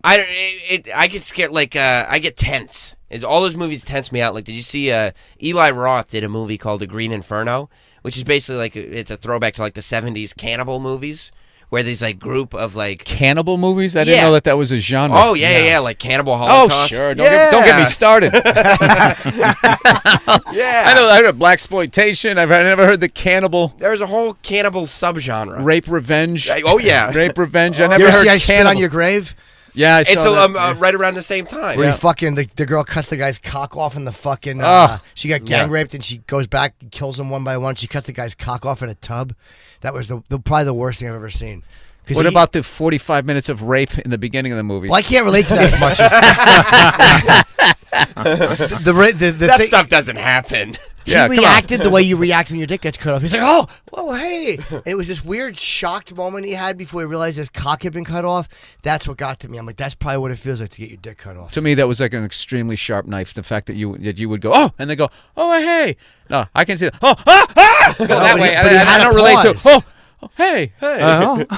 Speaker 1: I get scared. Like I get tense. All those movies tense me out. Like, did you see? Eli Roth did a movie called The Green Inferno, which is basically like it's a throwback to like the '70s cannibal movies, where there's like group of like
Speaker 2: cannibal movies. I didn't know that was a genre.
Speaker 1: Oh yeah, like Cannibal Holocaust.
Speaker 2: Oh sure, don't get me started.
Speaker 1: Yeah,
Speaker 2: I heard of blaxploitation. I've never heard the cannibal.
Speaker 1: There's a whole cannibal subgenre.
Speaker 2: Rape revenge.
Speaker 1: Oh yeah,
Speaker 2: rape revenge. I
Speaker 3: You
Speaker 2: never
Speaker 3: ever
Speaker 2: heard
Speaker 3: see I Spit
Speaker 2: cannibal.
Speaker 3: on Your Grave?
Speaker 2: Yeah, I saw
Speaker 1: it's right around the same time.
Speaker 3: Where he fucking the girl cuts the guy's cock off in the fucking. She got gang raped and she goes back and kills them one by one. She cuts the guy's cock off in a tub. That was probably the worst thing I've ever seen.
Speaker 2: What about the 45 minutes of rape in the beginning of the movie?
Speaker 3: Well, I can't relate to that as much as
Speaker 1: that stuff doesn't happen.
Speaker 3: He reacted the way you react when your dick gets cut off. He's like, oh, whoa, hey. And it was this weird shocked moment he had before he realized his cock had been cut off. That's what got to me. I'm like, that's probably what it feels like to get your dick cut off.
Speaker 2: To me, that was like an extremely sharp knife. The fact that you would go, oh, and they go, oh, hey. No, I can see that. Oh, go that way. I don't relate to it. Oh, hey.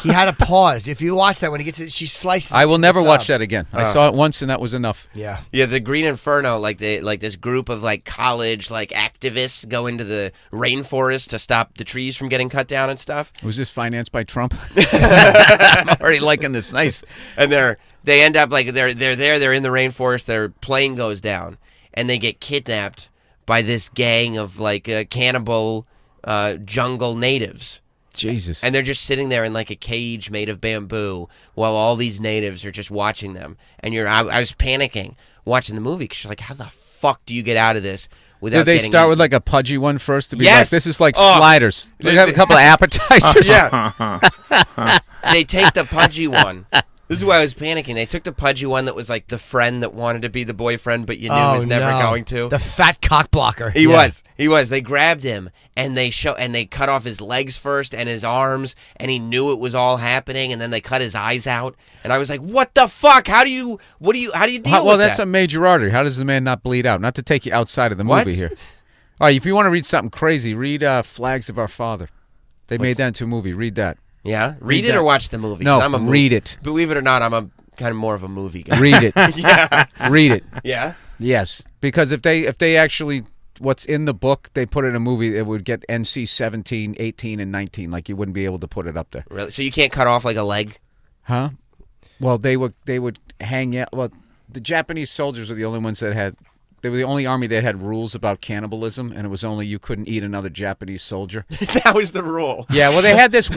Speaker 3: He had a pause. If you watch that when he gets it, she slices.
Speaker 2: I will never watch that again. I saw it once and that was enough.
Speaker 3: Yeah.
Speaker 1: Yeah, the Green Inferno, like this group of like college like activists go into the rainforest to stop the trees from getting cut down and stuff.
Speaker 2: Was this financed by Trump? I'm already liking this. Nice.
Speaker 1: And they end up like they're in the rainforest, their plane goes down and they get kidnapped by this gang of like cannibal jungle natives.
Speaker 2: Jesus.
Speaker 1: And they're just sitting there in like a cage made of bamboo while all these natives are just watching them. And I was panicking watching the movie because you're like, how the fuck do you get out of this without
Speaker 2: Did they
Speaker 1: getting
Speaker 2: start with like a pudgy one first to be
Speaker 1: Yes.
Speaker 2: like, this is like sliders. They have a couple of appetizers.
Speaker 1: Yeah. They take the pudgy one. This is why I was panicking. They took the pudgy one that was like the friend that wanted to be the boyfriend, but you knew was never going to.
Speaker 3: The fat cock blocker.
Speaker 1: He was. They grabbed him and they cut off his legs first and his arms, and he knew it was all happening. And then they cut his eyes out, and I was like, "What the fuck? How do you deal with that?"
Speaker 2: Well, that's a major artery. How does the man not bleed out? Not to take you outside of the movie here. All right, if you want to read something crazy, read Flags of Our Father. They made that into a movie. Read that.
Speaker 1: Yeah, read it or watch the movie.
Speaker 2: No,
Speaker 1: I'm
Speaker 2: read it.
Speaker 1: Believe it or not, I'm a kind of more of a movie guy.
Speaker 2: Read it.
Speaker 1: Yeah,
Speaker 2: read it.
Speaker 1: Yeah.
Speaker 2: Yes, because if they actually what's in the book they put in a movie, it would get NC 17, 18, and 19. Like you wouldn't be able to put it up there.
Speaker 1: Really? So you can't cut off like a leg?
Speaker 2: Huh? Well, they would hang out. Well, the Japanese soldiers were the only ones that had. They were the only army that had rules about cannibalism, and it was only you couldn't eat another Japanese soldier.
Speaker 1: That was the rule.
Speaker 2: Yeah, well, they had this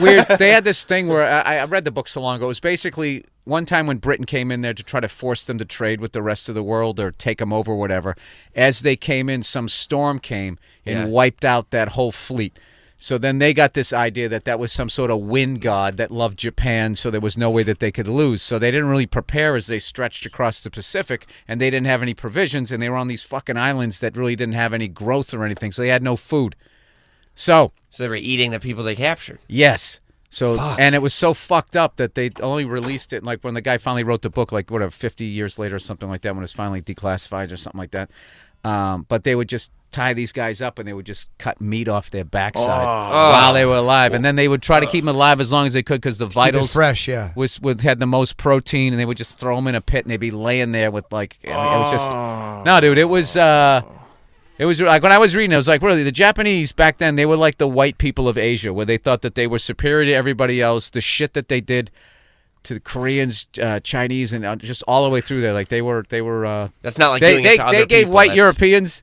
Speaker 2: thing where I read the book so long ago. It was basically one time when Britain came in there to try to force them to trade with the rest of the world or take them over or whatever. As they came in, some storm came and wiped out that whole fleet. So then they got this idea that was some sort of wind god that loved Japan, so there was no way that they could lose. So they didn't really prepare as they stretched across the Pacific, and they didn't have any provisions, and they were on these fucking islands that really didn't have any growth or anything, so they had no food. So
Speaker 1: they were eating the people they captured.
Speaker 2: Yes. So and it was so fucked up that they only released it like when the guy finally wrote the book, like whatever, 50 years later or something like that, when it was finally declassified or something like that. But they would just tie these guys up and they would just cut meat off their backside while they were alive, and then they would try to keep them alive as long as they could because the vitals
Speaker 3: fresh,
Speaker 2: had the most protein, and they would just throw them in a pit and they'd be laying there with like it was just no, dude, it was like when I was reading, it was like really the Japanese back then, they were like the white people of Asia, where they thought that they were superior to everybody else. The shit that they did to the Koreans, Chinese, and just all the way through there, like they were.
Speaker 1: That's not like doing it to other
Speaker 2: They gave
Speaker 1: people.
Speaker 2: white Europeans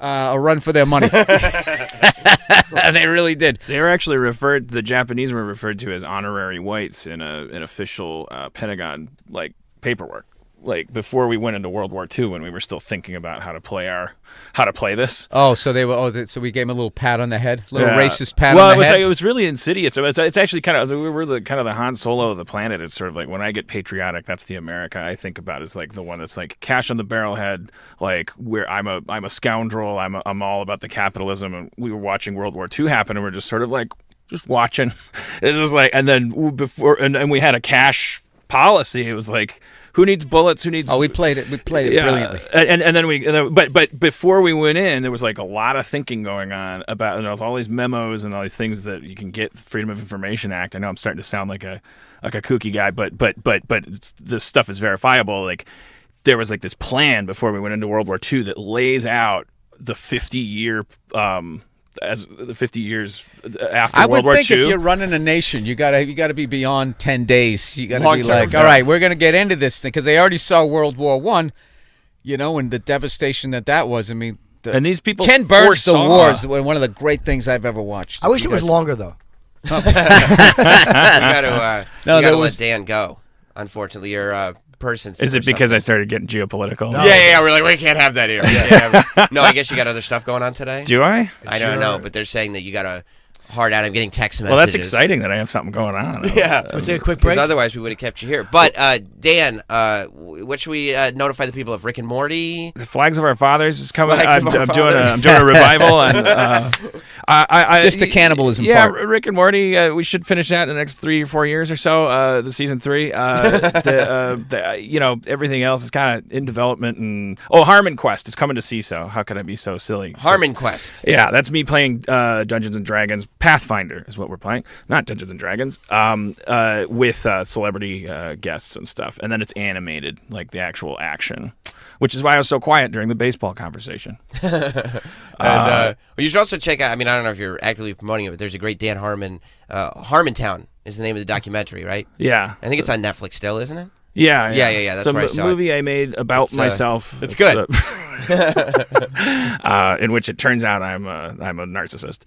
Speaker 2: a run for their money. They really did.
Speaker 4: They were actually the Japanese were referred to as honorary whites in an official Pentagon like paperwork. Like before we went into World War II, when we were still thinking about how to play this.
Speaker 2: Oh, so they were. So we gave them a little pat on the head, racist pat
Speaker 4: on
Speaker 2: the head.
Speaker 4: Well, it was really insidious. So it's actually kind of we were the kind of the Han Solo of the planet. It's sort of like when I get patriotic, that's the America I think about is like the one that's like cash on the barrelhead. Like where I'm a scoundrel. I'm all about the capitalism. And we were watching World War II happen, and we're just sort of like just watching. It's just like, and then before and we had a cash policy. It was like, who needs bullets? Who needs?
Speaker 2: Oh, we played it. We played it brilliantly.
Speaker 4: And then but before we went in, there was like a lot of thinking going on about all these memos and all these things that you can get Freedom of Information Act. I know I'm starting to sound like a kooky guy, but this stuff is verifiable. Like there was like this plan before we went into World War II that lays out the 50-year as the 50 years after World War II. I
Speaker 2: would think if you're running a nation, you gotta be beyond 10 days. You gotta be like, all right, we're gonna get into this thing because they already saw World War I, and the devastation that was. I mean,
Speaker 4: and these people
Speaker 2: Ken Burns' The War is one of the great things I've ever watched.
Speaker 3: I wish it was longer though.
Speaker 1: You gotta let Dan go. Unfortunately, your person.
Speaker 4: Is it because I started getting geopolitical?
Speaker 1: No. Yeah. We're like, we can't have that here. No, I guess you got other stuff going on today.
Speaker 4: Do I?
Speaker 1: I don't know, but they're saying that you got a hard out. I'm getting text messages.
Speaker 4: Well, that's exciting that I have something going on.
Speaker 1: Yeah.
Speaker 3: We'll take a quick break.
Speaker 1: Otherwise, we would have kept you here. But Dan, what should we notify the people of? Rick and Morty?
Speaker 4: The Flags of Our Fathers is coming. I'm doing a revival, and
Speaker 2: just the cannibalism part.
Speaker 4: Yeah, Rick and Morty. We should finish that in the next 3 or 4 years or so. The season 3. Everything else is kind of in development. And Harmon Quest is coming to CISO. How could I be so silly?
Speaker 1: Harmon Quest.
Speaker 4: Yeah, that's me playing Dungeons and Dragons. Pathfinder is what we're playing, not Dungeons and Dragons. With celebrity guests and stuff, and then it's animated like the actual action, which is why I was so quiet during the baseball conversation.
Speaker 1: And you should also check out. I mean, I don't know if you're actively promoting it, but there's a great Dan Harmon. Harmontown is the name of the documentary, right?
Speaker 4: Yeah,
Speaker 1: I think it's on Netflix still, isn't it?
Speaker 4: Yeah.
Speaker 1: That's where I saw
Speaker 4: it. It's a movie I made about myself.
Speaker 1: It's good.
Speaker 4: In which it turns out I'm a narcissist.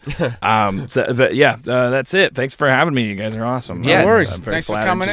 Speaker 4: That's it. Thanks for having me. You guys are awesome.
Speaker 2: No worries. Thanks for coming in.